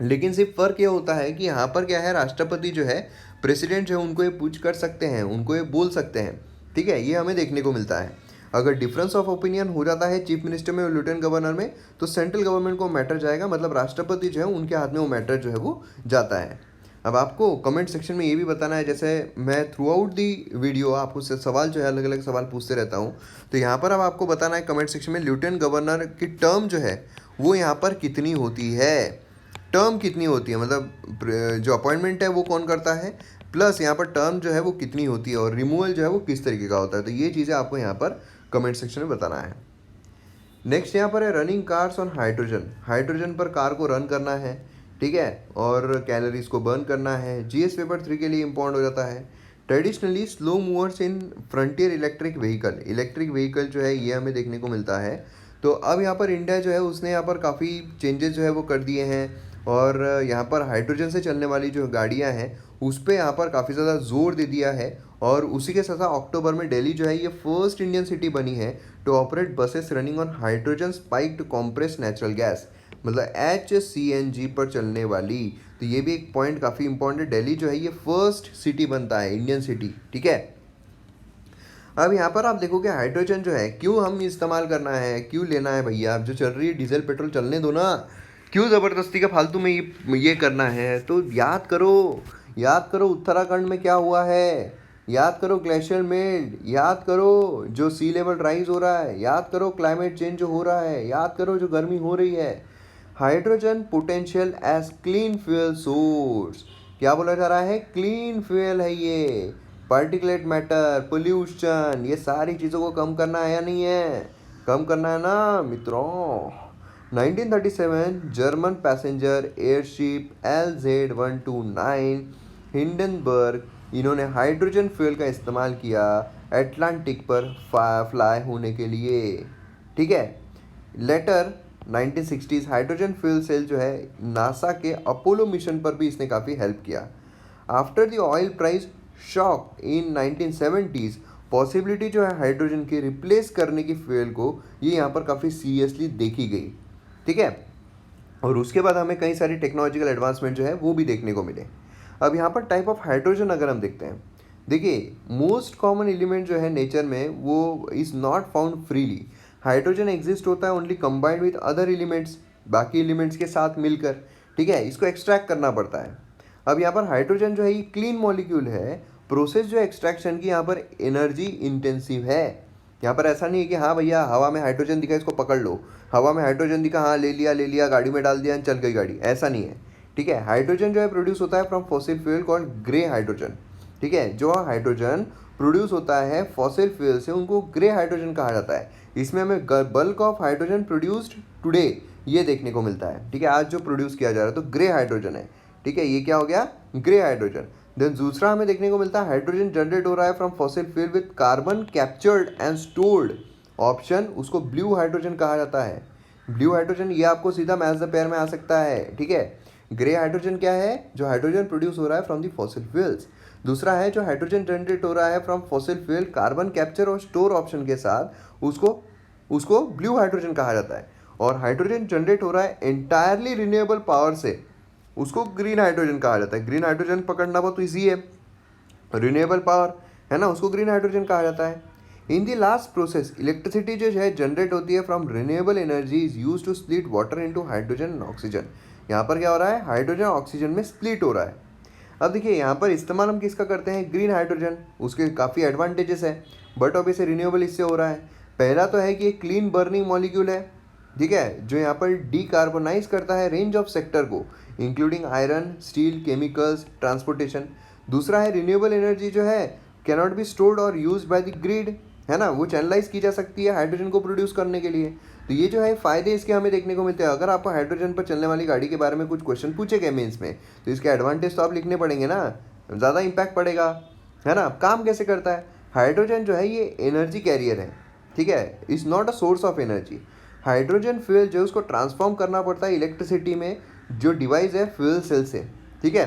लेकिन सिर्फ फ़र्क ये होता है कि यहाँ पर क्या है, राष्ट्रपति जो है, प्रेसिडेंट जो है, उनको ये पूछ कर सकते हैं, उनको ये बोल सकते हैं। ठीक है, ये हमें देखने को मिलता है। अगर डिफरेंस ऑफ ओपिनियन हो जाता है चीफ मिनिस्टर में और लेफ्टिनेंट गवर्नर में, तो सेंट्रल गवर्नमेंट को मैटर जाएगा, मतलब राष्ट्रपति जो है उनके हाथ में वो मैटर जो है वो जाता है। अब आपको कमेंट सेक्शन में ये भी बताना है, जैसे मैं थ्रू आउट दी वीडियो आपको सवाल जो है अलग अलग सवाल पूछते रहता हूँ, तो यहाँ पर अब आपको बताना है कमेंट सेक्शन में लेफ्टिनेंट गवर्नर की टर्म जो है वो यहाँ पर कितनी होती है, टर्म कितनी होती है, मतलब जो अपॉइंटमेंट है वो कौन करता है, प्लस यहाँ पर टर्म जो है वो कितनी होती है, और रिमूवल जो है वो किस तरीके का होता है। तो ये चीज़ें आपको यहाँ पर कमेंट सेक्शन में बताना है। नेक्स्ट यहाँ पर है running cars on hydrogen. Hydrogen पर कार को रन करना है, ठीक है, और कैलोरीज को बर्न करना है। जीएस पेपर 3 के लिए इम्पोर्टेंट हो जाता है। Traditionally slow movers in frontier electric vehicle. Electric vehicle जो है ये हमें देखने को मिलता है। तो अब यहाँ पर इंडिया जो है उसने यहाँ पर काफ़ी चेंजेस जो है वो कर दिए हैं, और यहाँ पर हाइड्रोजन से चलने वाली जो गाड़ियाँ हैं उस पर यहाँ पर काफ़ी ज़्यादा जोर दे दिया है। और उसी के साथ अक्टूबर में दिल्ली जो है ये फर्स्ट इंडियन सिटी बनी है to operate buses running on hydrogen spiked compressed natural gas, मतलब HCNG पर चलने वाली। तो ये भी एक पॉइंट काफ़ी इंपॉर्टेंट है, दिल्ली जो है ये फर्स्ट सिटी बनता है, इंडियन सिटी। ठीक है, अब यहाँ पर आप देखोगे हाइड्रोजन जो है क्यों हम इस्तेमाल करना है, क्यों लेना है भैया, अब जो चल रही है डीजल पेट्रोल चलने दो ना, क्यों ज़बरदस्ती का फालतू में ये करना है। तो याद करो उत्तराखंड में क्या हुआ है, याद करो ग्लेशियर मेल्ट, याद करो जो सी लेवल राइज हो रहा है, याद करो क्लाइमेट चेंज जो हो रहा है, याद करो जो गर्मी हो रही है। Hydrogen potential as clean fuel source, क्या बोला जा रहा है, क्लीन फ्यूल है ये। पार्टिकुलेट मैटर, पोल्यूशन, ये सारी चीज़ों को कम करना है या नहीं है, कम करना है ना मित्रों। 1937 German passenger airship LZ-129 Hindenburg, इन्होंने हाइड्रोजन फ्यूल का इस्तेमाल किया अटलांटिक पर फ्लाई होने के लिए। ठीक है, letter 1960s hydrogen fuel cell जो है नासा के अपोलो मिशन पर भी इसने काफ़ी हेल्प किया। After the oil price shock in 1970s, possibility जो है हाइड्रोजन की रिप्लेस करने की फ्यूल को, ये यहाँ पर काफ़ी सीरियसली देखी गई। ठीक है, और उसके बाद हमें कई सारी टेक्नोलॉजिकल एडवांसमेंट जो है वो भी देखने को मिले। अब यहाँ पर टाइप ऑफ हाइड्रोजन अगर हम देखते हैं, देखिए मोस्ट कॉमन एलिमेंट जो है नेचर में वो is not found freely. Hydrogen exist होता है only combined with other elements, बाकी एलिमेंट्स के साथ मिलकर। ठीक है, इसको एक्सट्रैक्ट करना पड़ता है। अब यहाँ पर हाइड्रोजन जो है ये क्लीन मॉलिक्यूल है, प्रोसेस जो एक्सट्रैक्शन की यहाँ पर एनर्जी इंटेंसिव है। यहाँ पर ऐसा नहीं है कि हाँ भैया हवा में हाइड्रोजन दिखा इसको पकड़ लो, हवा में हाइड्रोजन दिखा हाँ ले लिया गाड़ी में डाल दिया चल गई गाड़ी, ऐसा नहीं है। ठीक है, हाइड्रोजन जो है प्रोड्यूस होता है from fossil fuel called grey hydrogen. ठीक है, जो हाइड्रोजन प्रोड्यूस होता है फॉसिल फ्यूल से उनको ग्रे हाइड्रोजन कहा जाता है। इसमें हमें bulk of hydrogen produced today ये देखने को मिलता है। ठीक है, आज जो प्रोड्यूस किया जा रहा है तो ग्रे हाइड्रोजन है। ठीक है, ये क्या हो गया, ग्रे हाइड्रोजन। देन दूसरा हमें देखने को मिलता है हाइड्रोजन जनरेट हो रहा है from fossil fuel with carbon captured and stored, option उसको ब्लू हाइड्रोजन कहा जाता है। ब्लू हाइड्रोजन ये आपको सीधा मैच द पेयर में आ सकता है। ठीक है, ग्रे हाइड्रोजन क्या है, जो हाइड्रोजन प्रोड्यूस हो रहा है फ्रॉम द फॉसिल फ्यूल्स। दूसरा है जो हाइड्रोजन जनरेट हो रहा है from fossil fuel, carbon capture और स्टोर ऑप्शन के साथ, उसको उसको ब्लू हाइड्रोजन कहा जाता है। और हाइड्रोजन जनरेट हो रहा है एंटायरली रिन्यूएबल पावर से, उसको ग्रीन हाइड्रोजन कहा जाता है। ग्रीन हाइड्रोजन पकड़ना बहुत ईजी है, रिन्यूएबल पावर है ना, उसको ग्रीन हाइड्रोजन कहा जाता है। In the last process electricity जो है जनरेट होती है from renewable energy is use to split water into hydrogen and oxygen. यहाँ पर क्या हो रहा है, हाइड्रोजन ऑक्सीजन में स्प्लिट हो रहा है। अब देखिए यहाँ पर इस्तेमाल हम किसका करते हैं, ग्रीन हाइड्रोजन, उसके काफ़ी एडवांटेजेस है, बट अब इसे रिन्यूएबल इससे हो रहा है। पहला तो है कि एक क्लीन बर्निंग मॉलिक्यूल है, ठीक है, जो यहाँ पर डीकार्बोनाइज करता है रेंज ऑफ सेक्टर को, including iron, steel, chemicals, transportation. दूसरा है रिन्यूएबल एनर्जी जो है कैनॉट बी स्टोर्ड और यूज बाय द ग्रिड, है ना, वो चैनलाइज की जा सकती है हाइड्रोजन को प्रोड्यूस करने के लिए। तो ये जो है फ़ायदे इसके हमें देखने को मिलते हैं। अगर आपको हाइड्रोजन पर चलने वाली गाड़ी के बारे में कुछ क्वेश्चन पूछे गए मेंस में, तो इसके एडवांटेज तो आप लिखने पड़ेंगे ना, ज़्यादा इम्पैक्ट पड़ेगा, है ना। काम कैसे करता है, हाइड्रोजन जो है ये एनर्जी कैरियर है, ठीक है, is not a source of energy. Hydrogen fuel जो है उसको ट्रांसफॉर्म करना पड़ता है इलेक्ट्रिसिटी में, जो डिवाइस है फ्यूल सेल से, ठीक है।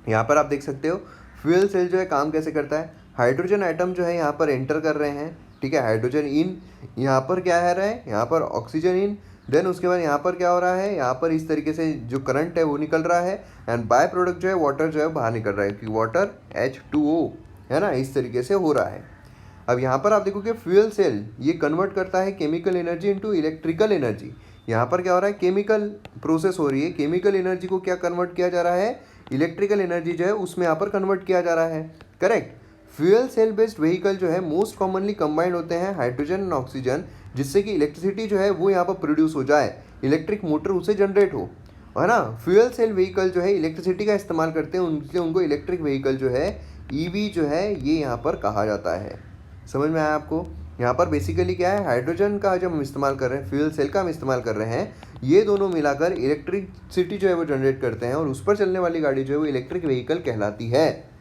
यहाँ पर आप देख सकते हो फ्यूल सेल जो है काम कैसे करता है, हाइड्रोजन एटम जो है यहाँ पर एंटर कर रहे हैं, ठीक है, हाइड्रोजन इन, यहाँ पर क्या है रहा है, यहाँ पर ऑक्सीजन इन, देन उसके बाद यहाँ पर क्या हो रहा है, यहाँ पर इस तरीके से जो करंट है वो निकल रहा है, एंड बाय प्रोडक्ट जो है वाटर जो है बाहर निकल रहा है, क्योंकि वाटर H2O है ना, इस तरीके से हो रहा है। अब यहाँ पर आप देखोगे फ्यूल सेल ये कन्वर्ट करता है chemical energy into electrical energy. यहाँ पर क्या हो रहा है, केमिकल प्रोसेस हो रही है, केमिकल एनर्जी को क्या कन्वर्ट किया जा रहा है, इलेक्ट्रिकल एनर्जी जो है उसमें यहाँ पर कन्वर्ट किया जा रहा है, correct. Fuel cell based vehicle जो है मोस्ट कॉमनली कंबाइंड होते हैं हाइड्रोजन एंड ऑक्सीजन, जिससे कि इलेक्ट्रिसिटी जो है वो यहाँ पर प्रोड्यूस हो जाए, इलेक्ट्रिक मोटर उससे जनरेट हो, है ना। फ्यूल सेल व्हीकल जो है इलेक्ट्रिसिटी का इस्तेमाल करते हैं, उनसे उनको इलेक्ट्रिक व्हीकल जो है ईवी जो है ये यहाँ पर कहा जाता है। समझ में आया आपको। यहाँ पर बेसिकली क्या है, हाइड्रोजन का जब हम इस्तेमाल कर रहे हैं, फ्यूल सेल का हम इस्तेमाल कर रहे हैं, ये दोनों मिलाकर इलेक्ट्रिसिटी जो है वो जनरेट करते हैं, और उस पर चलने वाली गाड़ी जो है वो इलेक्ट्रिक व्हीकल कहलाती है।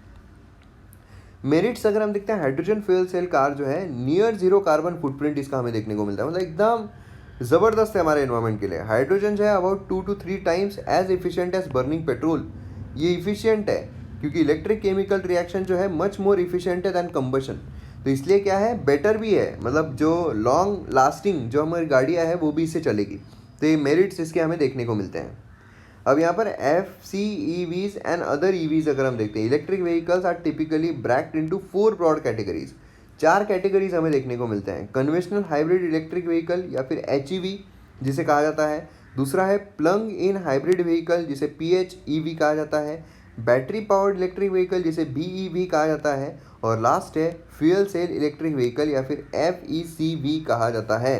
मेरिट्स अगर हम देखते हैं, हाइड्रोजन फ्यूल सेल कार जो है नियर जीरो कार्बन फुटप्रिंट इसका हमें देखने को मिलता है, मतलब एकदम ज़बरदस्त है हमारे एनवायरनमेंट के लिए। हाइड्रोजन जो है about 2 to 3 times as efficient as burning petrol, ये इफिशियंट है क्योंकि इलेक्ट्रिक केमिकल रिएक्शन जो है मच मोर इफिशिएंट है दैन कंबशन, तो इसलिए क्या है, बेटर भी है, मतलब जो लॉन्ग लास्टिंग जो हमारी गाड़ियाँ हैं वो भी इससे चलेगी। तो ये मेरिट्स इसके हमें देखने को मिलते हैं। अब यहाँ पर FCEVs एंड अदर EVs अगर हम देखते हैं, electric vehicles are typically bracketed into 4 broad categories, 4 categories हमें देखने को मिलते हैं। कन्वेंशनल हाइब्रिड इलेक्ट्रिक व्हीकल या फिर HEV जिसे कहा जाता है, दूसरा है प्लग इन हाइब्रिड व्हीकल जिसे PHEV कहा जाता है, बैटरी पावर्ड इलेक्ट्रिक व्हीकल जिसे BEV कहा जाता है, और लास्ट है फ्यूल सेल इलेक्ट्रिक व्हीकल या फिर FECV कहा जाता है,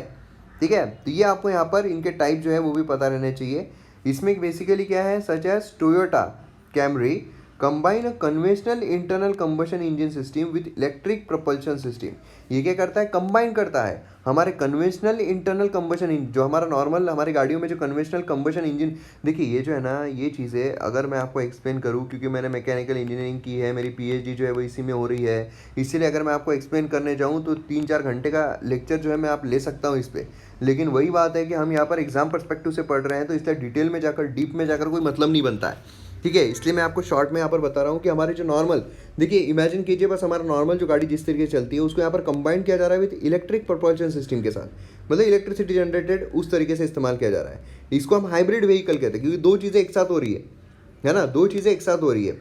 ठीक है। तो ये आपको यहाँ पर इनके टाइप जो है वो भी पता रहने चाहिए। इसमें बेसिकली क्या है, such as Toyota Camry combine a conventional internal combustion engine system with electric propulsion system. ये क्या करता है, कंबाइन करता है हमारे कन्वेंशनल इंटरनल कंबशन इंजन, जो हमारा नॉर्मल हमारी गाड़ियों में जो कन्वेंशनल कंबशन इंजन, देखिए ये जो है ना, ये चीज़ें अगर मैं आपको एक्सप्लेन करूँ, क्योंकि मैंने मैकेनिकल इंजीनियरिंग की है, मेरी PhD जो है वो इसी में हो रही है, इसीलिए अगर मैं आपको एक्सप्लेन करने जाऊँ तो 3-4 घंटे का लेक्चर जो है मैं आप ले सकता हूँ इस पर। लेकिन वही बात है कि हम यहाँ पर एग्जाम पर्सपेक्टिव से पढ़ रहे हैं, तो इसलिए डिटेल में जाकर डीप में जाकर कोई मतलब नहीं बनता है, ठीक है। इसलिए मैं आपको शॉर्ट में यहाँ पर बता रहा हूँ कि हमारे जो नॉर्मल, देखिए इमेजिन कीजिए बस हमारा नॉर्मल जो गाड़ी जिस तरीके से चलती है उसको यहाँ पर कंबाइन किया जा रहा है विद इलेक्ट्रिक प्रपल्शन सिस्टम के साथ, मतलब इलेक्ट्रिसिटी जनरेटेड उस तरीके से इस्तेमाल किया जा रहा है। इसको हम हाइब्रिड व्हीकल कहते हैं, क्योंकि दो चीज़ें एक साथ हो रही है ना, दो चीज़ें एक साथ हो रही है,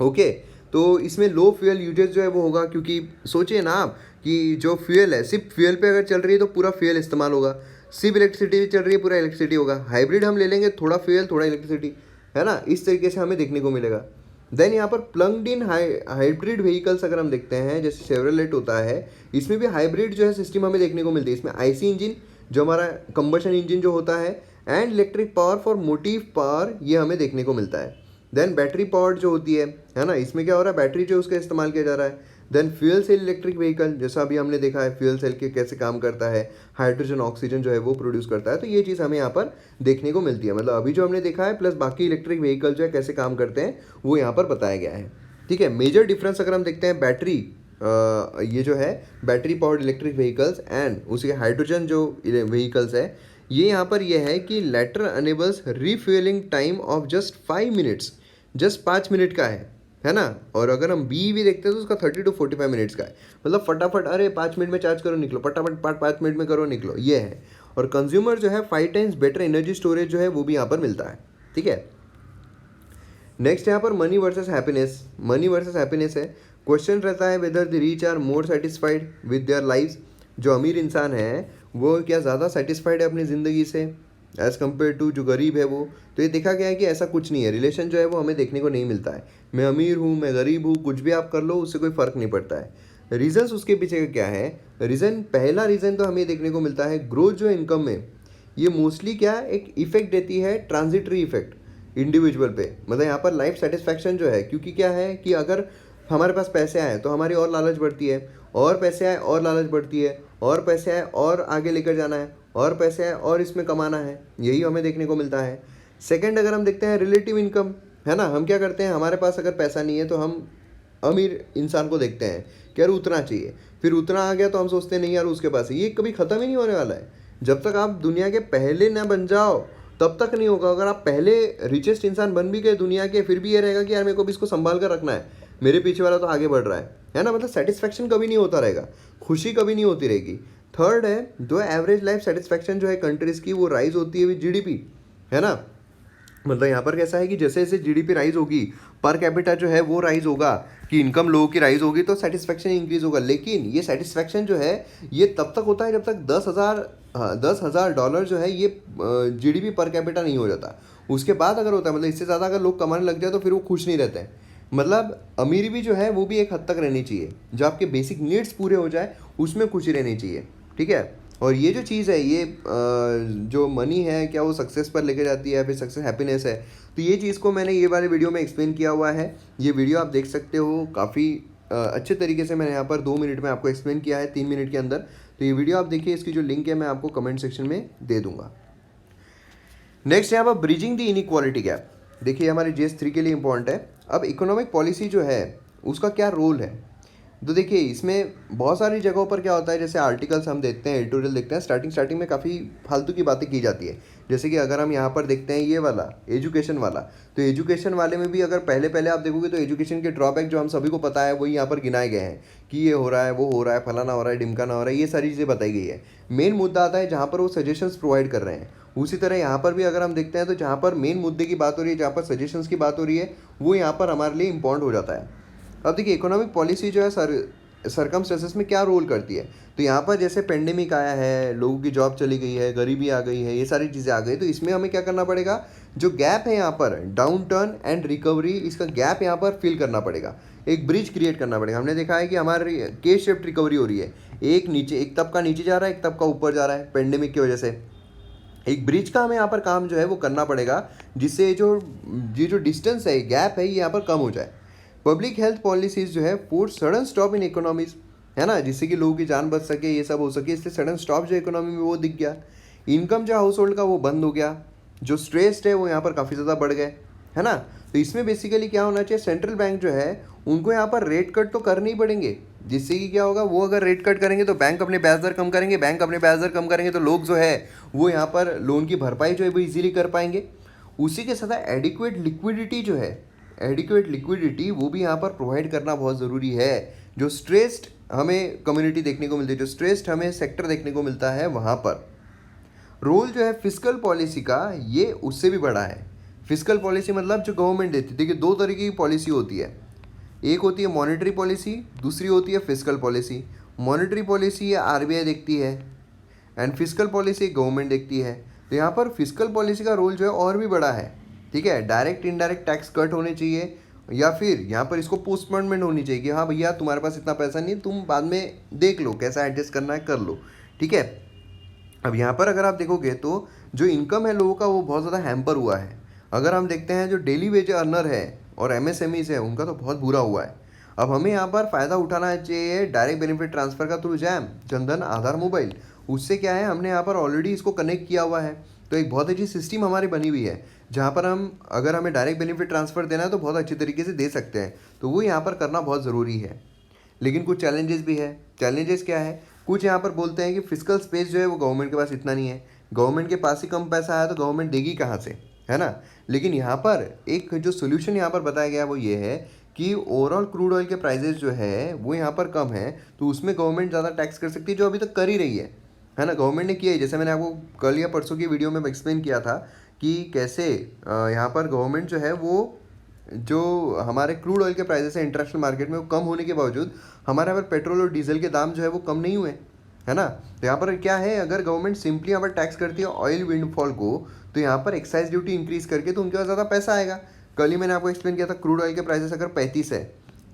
ओके। तो इसमें लो फ्यूल यूजेज जो है वो होगा, क्योंकि सोचिए ना आप कि जो फ्यूल है, सिर्फ फ्यूल पे अगर चल रही है तो पूरा फ्यूल इस्तेमाल होगा, सिर्फ इलेक्ट्रिसिटी चल रही है पूरा इलेक्ट्रिसिटी होगा। हाइब्रिड हम ले लेंगे, थोड़ा फ्यूल थोड़ा इलेक्ट्रिसिटी, है ना, इस तरीके से हमें देखने को मिलेगा। देन यहाँ पर प्लग्ड इन हाइब्रिड व्हीकल्स अगर हम देखते हैं, जैसे शेवरलेट होता है, इसमें भी हाइब्रिड जो है सिस्टम हमें देखने को मिलती है। इसमें IC इंजन जो हमारा कंबशन इंजन जो होता है, and electric power for motive power, ये हमें देखने को मिलता है। देन बैटरी पावर्ड जो होती है ना, इसमें क्या हो रहा है, बैटरी जो उसका इस्तेमाल किया जा रहा है। Then fuel cell electric vehicle, जैसा अभी हमने देखा है फ्यूल सेल के कैसे काम करता है, हाइड्रोजन ऑक्सीजन जो है वो प्रोड्यूस करता है, तो ये चीज़ हमें यहाँ पर देखने को मिलती है। मतलब अभी जो हमने देखा है प्लस बाकी इलेक्ट्रिक व्हीकल जो है कैसे काम करते हैं वो यहाँ पर बताया गया है, ठीक है। मेजर डिफरेंस अगर हम देखते हैं बैटरी, ये जो है battery powered electric vehicles and उसके हाइड्रोजन जो व्हीकल्स है, ये यहाँ पर ये है कि latter enables refuelling time of just 5 minutes, just 5 minute का है, है ना। और अगर हम बी भी देखते हैं तो उसका 30 to 45 मिनट्स का है, मतलब फटाफट अरे 5 मिनट में चार्ज करो निकलो, फटाफट 5 मिनट में करो निकलो, ये है। और कंज्यूमर जो है 5 टाइम्स बेटर एनर्जी स्टोरेज जो है वो भी यहाँ पर मिलता है, ठीक है। नेक्स्ट यहाँ पर money versus happiness, money versus happiness है। क्वेश्चन रहता है whether the rich are more satisfied with their lives, जो अमीर इंसान है वो क्या ज़्यादा सेटिस्फाइड है अपनी ज़िंदगी से एज़ कम्पेयर टू जो गरीब है वो। तो ये देखा गया है कि ऐसा कुछ नहीं है, रिलेशन जो है वो हमें देखने को नहीं मिलता है। मैं अमीर हूँ, मैं गरीब हूँ, कुछ भी आप कर लो उससे कोई फ़र्क नहीं पड़ता है। रीज़न्स उसके पीछे का क्या है, रीज़न पहला रीज़न तो हमें देखने को मिलता है ग्रोथ जो है इनकम में, ये मोस्टली क्या एक इफेक्ट देती है, ट्रांजिटरी इफेक्ट इंडिविजुअल पे। मतलब यहाँ पर लाइफ सेटिस्फैक्शन जो है, क्योंकि क्या है कि अगर हमारे पास पैसे आए तो हमारी और लालच बढ़ती है, और पैसे आए और लालच बढ़ती है, और पैसे आए और आगे लेकर जाना है, और पैसे आए और इसमें कमाना है, यही हमें देखने को मिलता है। सेकंड अगर हम देखते हैं रिलेटिव इनकम, है ना, हम क्या करते हैं, हमारे पास अगर पैसा नहीं है तो हम अमीर इंसान को देखते हैं कि यार उतना चाहिए, फिर उतना आ गया तो हम सोचते हैं नहीं यार उसके पास है। ये कभी ख़त्म ही नहीं होने वाला है, जब तक आप दुनिया के पहले ना बन जाओ तब तक नहीं होगा। अगर आप पहले रिचेस्ट इंसान बन भी गए दुनिया के, फिर भी ये रहेगा कि यार मेरे को भी इसको संभाल कर रखना है, मेरे पीछे वाला तो आगे बढ़ रहा है ना। मतलब सेटिस्फैक्शन कभी नहीं होता रहेगा, खुशी कभी नहीं होती रहेगी। थर्ड है जो एवरेज लाइफ सेटिस्फैक्शन जो है कंट्रीज़ की, वो राइज होती है विद जीडीपी, है ना। मतलब यहाँ पर कैसा है कि जैसे जैसे जीडीपी राइज होगी, पर कैपिटा जो है वो राइज होगा, कि इनकम लोगों की राइज होगी तो सेटिस्फैक्शन इंक्रीज होगा। लेकिन ये सेटिस्फैक्शन जो है ये तब तक होता है जब तक 10,000 डॉलर जो है ये जीडीपी पर कैपिटा नहीं हो जाता। उसके बाद अगर होता है, मतलब इससे ज़्यादा अगर लोग कमाने लग जाए तो फिर वो खुश नहीं रहते हैं। मतलब अमीरी भी जो है वो भी एक हद तक रहनी चाहिए, जो आपके बेसिक नीड्स पूरे हो जाए उसमें खुशी रहनी चाहिए, ठीक है। और ये जो चीज़ है ये जो मनी है क्या वो सक्सेस पर लेके जाती है, फिर सक्सेस हैप्पीनेस है। तो ये चीज़ को मैंने ये वाले वीडियो में एक्सप्लेन किया हुआ है, ये वीडियो आप देख सकते हो, काफ़ी अच्छे तरीके से मैंने यहाँ पर 2 मिनट में आपको एक्सप्लेन किया है, 3 मिनट के अंदर। तो ये वीडियो आप देखिए, इसकी जो लिंक है मैं आपको कमेंट सेक्शन में दे दूँगा। नेक्स्ट यहाँ पर ब्रिजिंग द इनइक्वालिटी गैप, देखिए हमारे GS3 के लिए इंपॉर्टेंट है। अब इकोनॉमिक पॉलिसी जो है उसका क्या रोल है, तो देखिए इसमें बहुत सारी जगहों पर क्या होता है, जैसे आर्टिकल्स हम देखते हैं, एडिटोरियल देखते हैं, स्टार्टिंग में काफ़ी फालतू की बातें की जाती है। जैसे कि अगर हम यहाँ पर देखते हैं ये वाला एजुकेशन वाला, तो एजुकेशन वाले में भी अगर पहले आप देखोगे तो एजुकेशन के ड्रॉबैक जो हम सभी को पता है वही यहाँ पर गिनाए गए हैं, कि ये हो रहा है, वो हो रहा है, फलाना हो रहा है, ढिमकाना हो रहा है, ये सारी चीज़ें बताई गई है। मेन मुद्दा आता है जहाँ पर वो सजेशंस प्रोवाइड कर रहे हैं। उसी तरह यहाँ पर भी अगर हम देखते हैं तो जहाँ पर मेन मुद्दे की बात हो रही है, जहाँ पर सजेशंस की बात हो रही है, वो यहाँ पर हमारे लिए इंपॉर्टेंट हो जाता है। अब देखिए इकोनॉमिक पॉलिसी जो है सरकमस्टेंसेस में क्या रोल करती है, तो यहाँ पर जैसे पेंडेमिक आया है, लोगों की जॉब चली गई है, गरीबी आ गई है, ये सारी चीज़ें आ गई, तो इसमें हमें क्या करना पड़ेगा, जो गैप है यहाँ पर डाउन टर्न एंड रिकवरी, इसका गैप यहाँ पर फिल करना पड़ेगा, एक ब्रिज क्रिएट करना पड़ेगा। हमने देखा है कि हमारी के शेप्ड रिकवरी हो रही है, एक तबका नीचे जा रहा है, एक तबका ऊपर जा रहा है पेंडेमिक की वजह से। एक ब्रिज का हमें यहाँ पर काम जो है वो करना पड़ेगा, जिससे ये जो डिस्टेंस है, गैप है, ये यहाँ पर कम हो जाए। पब्लिक हेल्थ पॉलिसीज़ जो है force sudden stop in economies, है ना, जिससे कि लोगों की जान बच सके, ये सब हो सके, इसलिए सडन स्टॉप जो इकोनॉमी में वो दिख गया। इनकम जो हाउस होल्ड का वो बंद हो गया, जो स्ट्रेस्ड है वो यहाँ पर काफ़ी ज़्यादा बढ़ गए, है ना। तो इसमें बेसिकली क्या होना चाहिए, सेंट्रल बैंक जो है उनको यहाँ पर रेट कट तो करने ही पड़ेंगे, जिससे कि क्या होगा, वो अगर रेट कट करेंगे तो बैंक अपने ब्याज दर कम करेंगे, बैंक अपने ब्याज दर कम करेंगे तो लोग जो है वो यहाँ पर लोन की भरपाई जो है वो ईजिली कर पाएंगे। उसी के साथ एडिक्वेट लिक्विडिटी जो है, एडिक्वेट लिक्विडिटी वो भी यहाँ पर प्रोवाइड करना बहुत ज़रूरी है। जो स्ट्रेस्ड हमें कम्युनिटी देखने को मिलती है, जो स्ट्रेस्ड हमें सेक्टर देखने को मिलता है, वहाँ पर रोल जो है फिस्कल पॉलिसी का ये उससे भी बड़ा है। फिस्कल पॉलिसी मतलब जो गवर्नमेंट देती है, देखिए 2 तरीके की पॉलिसी होती है, एक होती है मॉनेटरी पॉलिसी, दूसरी होती है फिस्कल पॉलिसी। मॉनेटरी पॉलिसी ये RBI देखती है एंड फिस्कल पॉलिसी गवर्नमेंट देखती है। तो यहाँ पर फिस्कल पॉलिसी का रोल जो है और भी बड़ा है, ठीक है। डायरेक्ट इनडायरेक्ट टैक्स कट होने चाहिए, या फिर यहाँ पर इसको पोस्टपोनमेंट होनी चाहिए कि हाँ भैया तुम्हारे पास इतना पैसा नहीं, तुम बाद में देख लो कैसा एडजस्ट करना है कर लो, ठीक है। अब यहाँ पर अगर आप देखोगे तो जो इनकम है लोगों का वो बहुत ज़्यादा हैम्पर हुआ है। अगर हम देखते हैं जो डेली वेज अर्नर है और MSMEs है उनका तो बहुत बुरा हुआ है। अब हमें यहाँ पर फ़ायदा उठाना चाहिए डायरेक्ट बेनिफिट ट्रांसफ़र का थ्रू जैम, जनधन, आधार मोबाइल। उससे क्या है, हमने यहाँ पर ऑलरेडी इसको कनेक्ट किया हुआ है, तो एक बहुत अच्छी सिस्टम हमारी बनी हुई है, जहाँ पर हम अगर हमें डायरेक्ट बेनिफिट ट्रांसफ़र देना है तो बहुत अच्छी तरीके से दे सकते हैं। तो वो यहाँ पर करना बहुत ज़रूरी है। लेकिन कुछ चैलेंजेस भी है। चैलेंजेस क्या है, कुछ यहाँ पर बोलते हैं कि फिजिकल स्पेस जो है वो गवर्नमेंट के पास इतना नहीं है, गवर्नमेंट के पास ही कम पैसा आया तो गवर्नमेंट देगी कहाँ से, है ना। लेकिन यहाँ पर एक जो सोल्यूशन यहाँ पर बताया गया वो ये है कि ओवरऑल क्रूड ऑयल के प्राइजेस जो है वो यहाँ पर कम है, तो उसमें गवर्नमेंट ज़्यादा टैक्स कर सकती है, जो अभी तक कर ही रही है ना। गवर्नमेंट ने किया है, जैसे मैंने आपको कल या परसों की वीडियो में एक्सप्लेन किया था कि कैसे यहाँ पर गवर्नमेंट जो है वो जो हमारे क्रूड ऑयल के प्राइजेस है इंटरनेशनल मार्केट में वो कम होने के बावजूद हमारे यहाँ पर पेट्रोल और डीजल के दाम जो है वो कम नहीं हुए, है ना। तो यहाँ पर क्या है, अगर गवर्नमेंट सिंपली यहाँ पर टैक्स करती है ऑयल विंडफॉल को, तो यहाँ पर एक्साइज ड्यूटी इंक्रीज करके तो उनके पास ज़्यादा पैसा आएगा। कल ही मैंने आपको एक्सप्लेन किया था, क्रूड ऑयल के प्राइसेस अगर 35 है,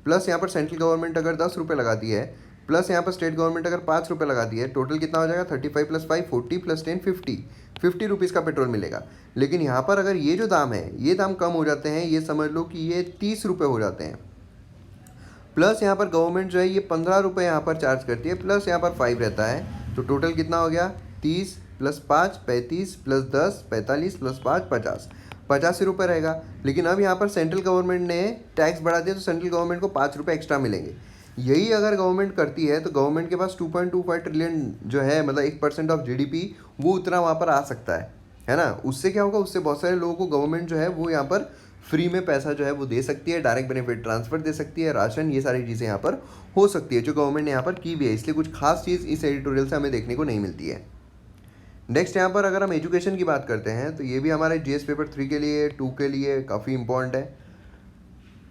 प्लस यहाँ पर सेंट्रल गवर्नमेंट अगर 10 रुपये लगाती है, प्लस यहाँ पर स्टेट गवर्नमेंट अगर 5 रुपये लगाती है, टोटल कितना हो जाएगा 35 + 5 40 + 10 50 रुपीज़ का पेट्रोल मिलेगा। लेकिन यहाँ पर अगर ये जो दाम है ये दाम कम हो जाते हैं, ये समझ लो कि ये 30 रुपये हो जाते हैं, प्लस यहाँ पर गवर्नमेंट जो है ये 15 रुपये यहाँ पर चार्ज करती है, प्लस यहाँ पर 5 रहता है, तो टोटल कितना हो गया 30 + 5 35 + 10 45 + 5 50, 85 रुपये रहेगा। लेकिन अब यहाँ पर सेंट्रल गवर्नमेंट ने टैक्स बढ़ा दिया, तो सेंट्रल गवर्नमेंट को 5 रुपये एक्स्ट्रा मिलेंगे। यही अगर गवर्नमेंट करती है तो गवर्नमेंट के पास 2.25 ट्रिलियन जो है, मतलब 1% ऑफ GDP, वो उतना वहाँ पर आ सकता है ना। उससे क्या होगा, उससे बहुत सारे लोगों को गवर्नमेंट जो है वो यहाँ पर फ्री में पैसा जो है वो दे सकती है, डायरेक्ट बेनिफिट ट्रांसफर दे सकती है, राशन, ये सारी चीज़ें यहाँ पर हो सकती है, जो गवर्नमेंट ने यहाँ पर की भी है। इसलिए कुछ खास चीज़ इस एडिटोरियल से हमें देखने को नहीं मिलती है। नेक्स्ट यहाँ पर अगर हम एजुकेशन की बात करते हैं, तो ये भी हमारे GS पेपर 3 के लिए 2 के लिए काफ़ी इंपॉर्टेंट है।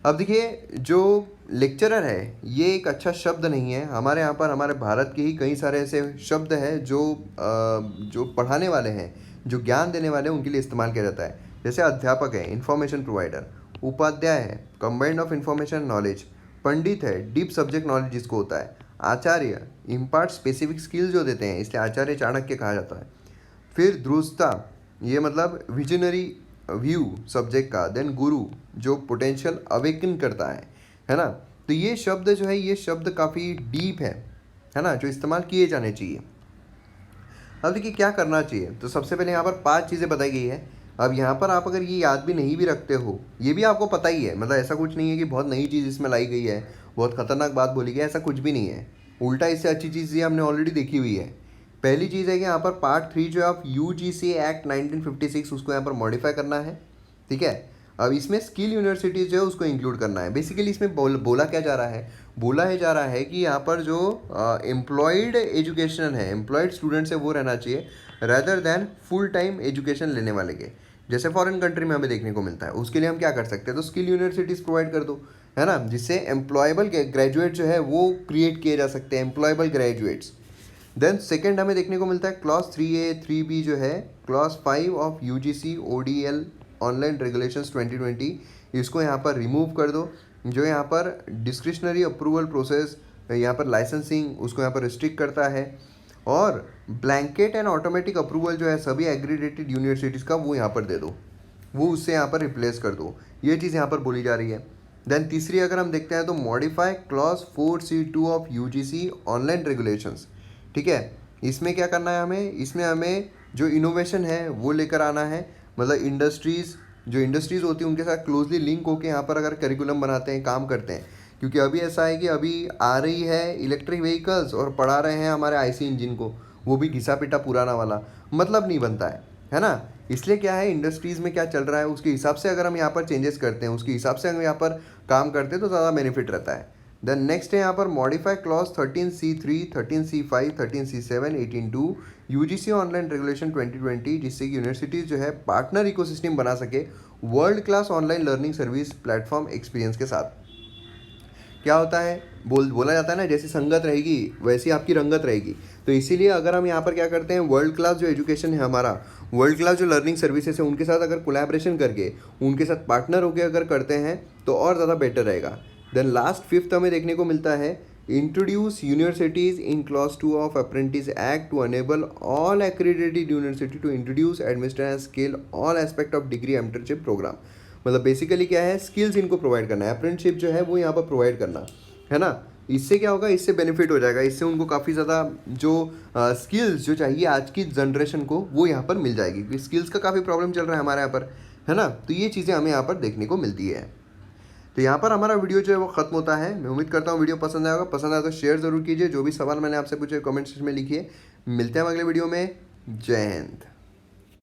अब देखिए, जो लेक्चरर है ये एक अच्छा शब्द नहीं है। हमारे यहाँ पर हमारे भारत के ही कई सारे ऐसे शब्द हैं जो पढ़ाने वाले हैं, जो ज्ञान देने वाले हैं, उनके लिए इस्तेमाल किया जाता है। जैसे अध्यापक है, इंफॉर्मेशन प्रोवाइडर, उपाध्याय है, कंबाइंड ऑफ इंफॉर्मेशन नॉलेज, पंडित है, डीप सब्जेक्ट नॉलेज जिसको होता है, आचार्य, इम्पार्ट स्पेसिफिक स्किल्स जो देते हैं, इसलिए आचार्य चाणक्य कहा जाता है। फिर ध्रुवता, ये मतलब विजनरी व्यू सब्जेक्ट का। देन गुरु, जो पोटेंशियल अवेकन करता है ना। तो ये शब्द जो है, ये शब्द काफ़ी डीप है ना, जो इस्तेमाल किए जाने चाहिए। अब देखिए क्या करना चाहिए, तो सबसे पहले यहाँ पर 5 चीज़ें बताई गई है। अब यहाँ पर आप अगर ये याद भी नहीं भी रखते हो, ये भी आपको पता ही है, मतलब ऐसा कुछ नहीं है कि बहुत नई चीज़ इसमें लाई गई है, बहुत खतरनाक बात बोली गई है, ऐसा कुछ भी नहीं है। उल्टा इससे अच्छी चीज़ ये हमने ऑलरेडी देखी हुई है। पहली चीज़ है कि यहाँ पर पार्ट 3 जो है आप UGC एक्ट 1956 उसको यहाँ पर मॉडिफाई करना है, ठीक है। अब इसमें स्किल यूनिवर्सिटीज़ जो है उसको इंक्लूड करना है। बेसिकली इसमें बोला क्या जा रहा है, जा रहा है कि यहाँ पर जो एम्प्लॉयड एजुकेशन है, एम्प्लॉयड स्टूडेंट्स है, वो रहना चाहिए rather than full time education लेने वाले के, जैसे फॉरेन कंट्री में हमें देखने को मिलता है। उसके लिए हम क्या कर सकते हैं, तो स्किल यूनिवर्सिटीज़ प्रोवाइड कर दो, है ना, जिससे एम्प्लॉयबल ग्रेजुएट जो है वो क्रिएट किए जा सकते हैं, एम्प्लॉयबल ग्रेजुएट्स। देन सेकेंड हमें देखने को मिलता है क्लॉज 3A 3B जो है, clause 5 of UGC ODL online regulations 2020, इसको यहाँ पर रिमूव कर दो। जो यहाँ पर डिस्क्रिशनरी अप्रूवल प्रोसेस, यहाँ पर लाइसेंसिंग, उसको यहाँ पर रिस्ट्रिक्ट करता है। और ब्लैंकेट एंड ऑटोमेटिक अप्रूवल जो है सभी एग्रीडेटेड यूनिवर्सिटीज़ का, वो यहाँ पर दे दो, वो उससे यहाँ पर रिप्लेस कर दो। ये चीज़ यहाँ पर बोली जा रही है। देन तीसरी अगर हम देखते हैं तो modify clause 4C2 of UGC online regulations, ठीक है। इसमें क्या करना है हमें, इसमें हमें जो इनोवेशन है वो लेकर आना है, मतलब जो इंडस्ट्रीज़ होती हैं उनके साथ क्लोजली लिंक होकर यहाँ पर अगर करिकुलम बनाते हैं, काम करते हैं। क्योंकि अभी ऐसा है कि अभी आ रही है इलेक्ट्रिक व्हीकल्स और पढ़ा रहे हैं हमारे IC इंजन को, वो भी घिसा पिटा पुराना वाला, मतलब नहीं बनता है ना। इसलिए क्या है, इंडस्ट्रीज़ में क्या चल रहा है उसके हिसाब से अगर हम यहाँ पर चेंजेस करते हैं, उसके हिसाब से हम यहाँ पर काम करते हैं, तो ज़्यादा बेनिफिट रहता है। देन नेक्स्ट है यहाँ पर modify clause 13C3 13C5 13C7 18(2) UGC online regulation 2020, जिससे कि यूनिवर्सिटीज़ जो है पार्टनर इकोसिस्टम बना सके world class online learning service platform experience के साथ। क्या होता है, बोला जाता है ना, जैसी संगत रहेगी वैसी आपकी रंगत रहेगी। तो इसीलिए अगर हम यहाँ पर क्या करते हैं, वर्ल्ड क्लास जो एजुकेशन है हमारा, वर्ल्ड क्लास जो लर्निंग सर्विसेज है, उनके साथ अगर कोलैबोरेशन करके, उनके साथ पार्टनर होकर अगर करते हैं तो और ज़्यादा बेटर रहेगा। देन लास्ट 5th हमें देखने को मिलता है introduce universities in clause 2 of apprentice act to enable all accredited university to introduce administer and skill all aspect of degree internship programme. मतलब बेसिकली क्या है, स्किल्स इनको प्रोवाइड करना है, अप्रेंटिसशिप जो है वो यहाँ पर प्रोवाइड करना है ना। इससे क्या होगा, इससे बेनिफिट हो जाएगा, इससे उनको काफ़ी ज़्यादा जो स्किल्स जो चाहिए आज की जनरेशन को वो यहाँ पर मिल जाएगी, क्योंकि स्किल्स का काफ़ी प्रॉब्लम चल रहा है हमारे यहाँ पर, है ना। तो ये चीज़ें हमें यहाँ पर देखने को मिलती है। तो यहाँ पर हमारा वीडियो जो है वो खत्म होता है। मैं उम्मीद करता हूँ वीडियो पसंद आएगा, पसंद आया तो शेयर ज़रूर कीजिए। जो भी सवाल मैंने आपसे पूछे कमेंट सेक्शन में लिखिए। मिलते हैं अगले वीडियो में। जय हिंद।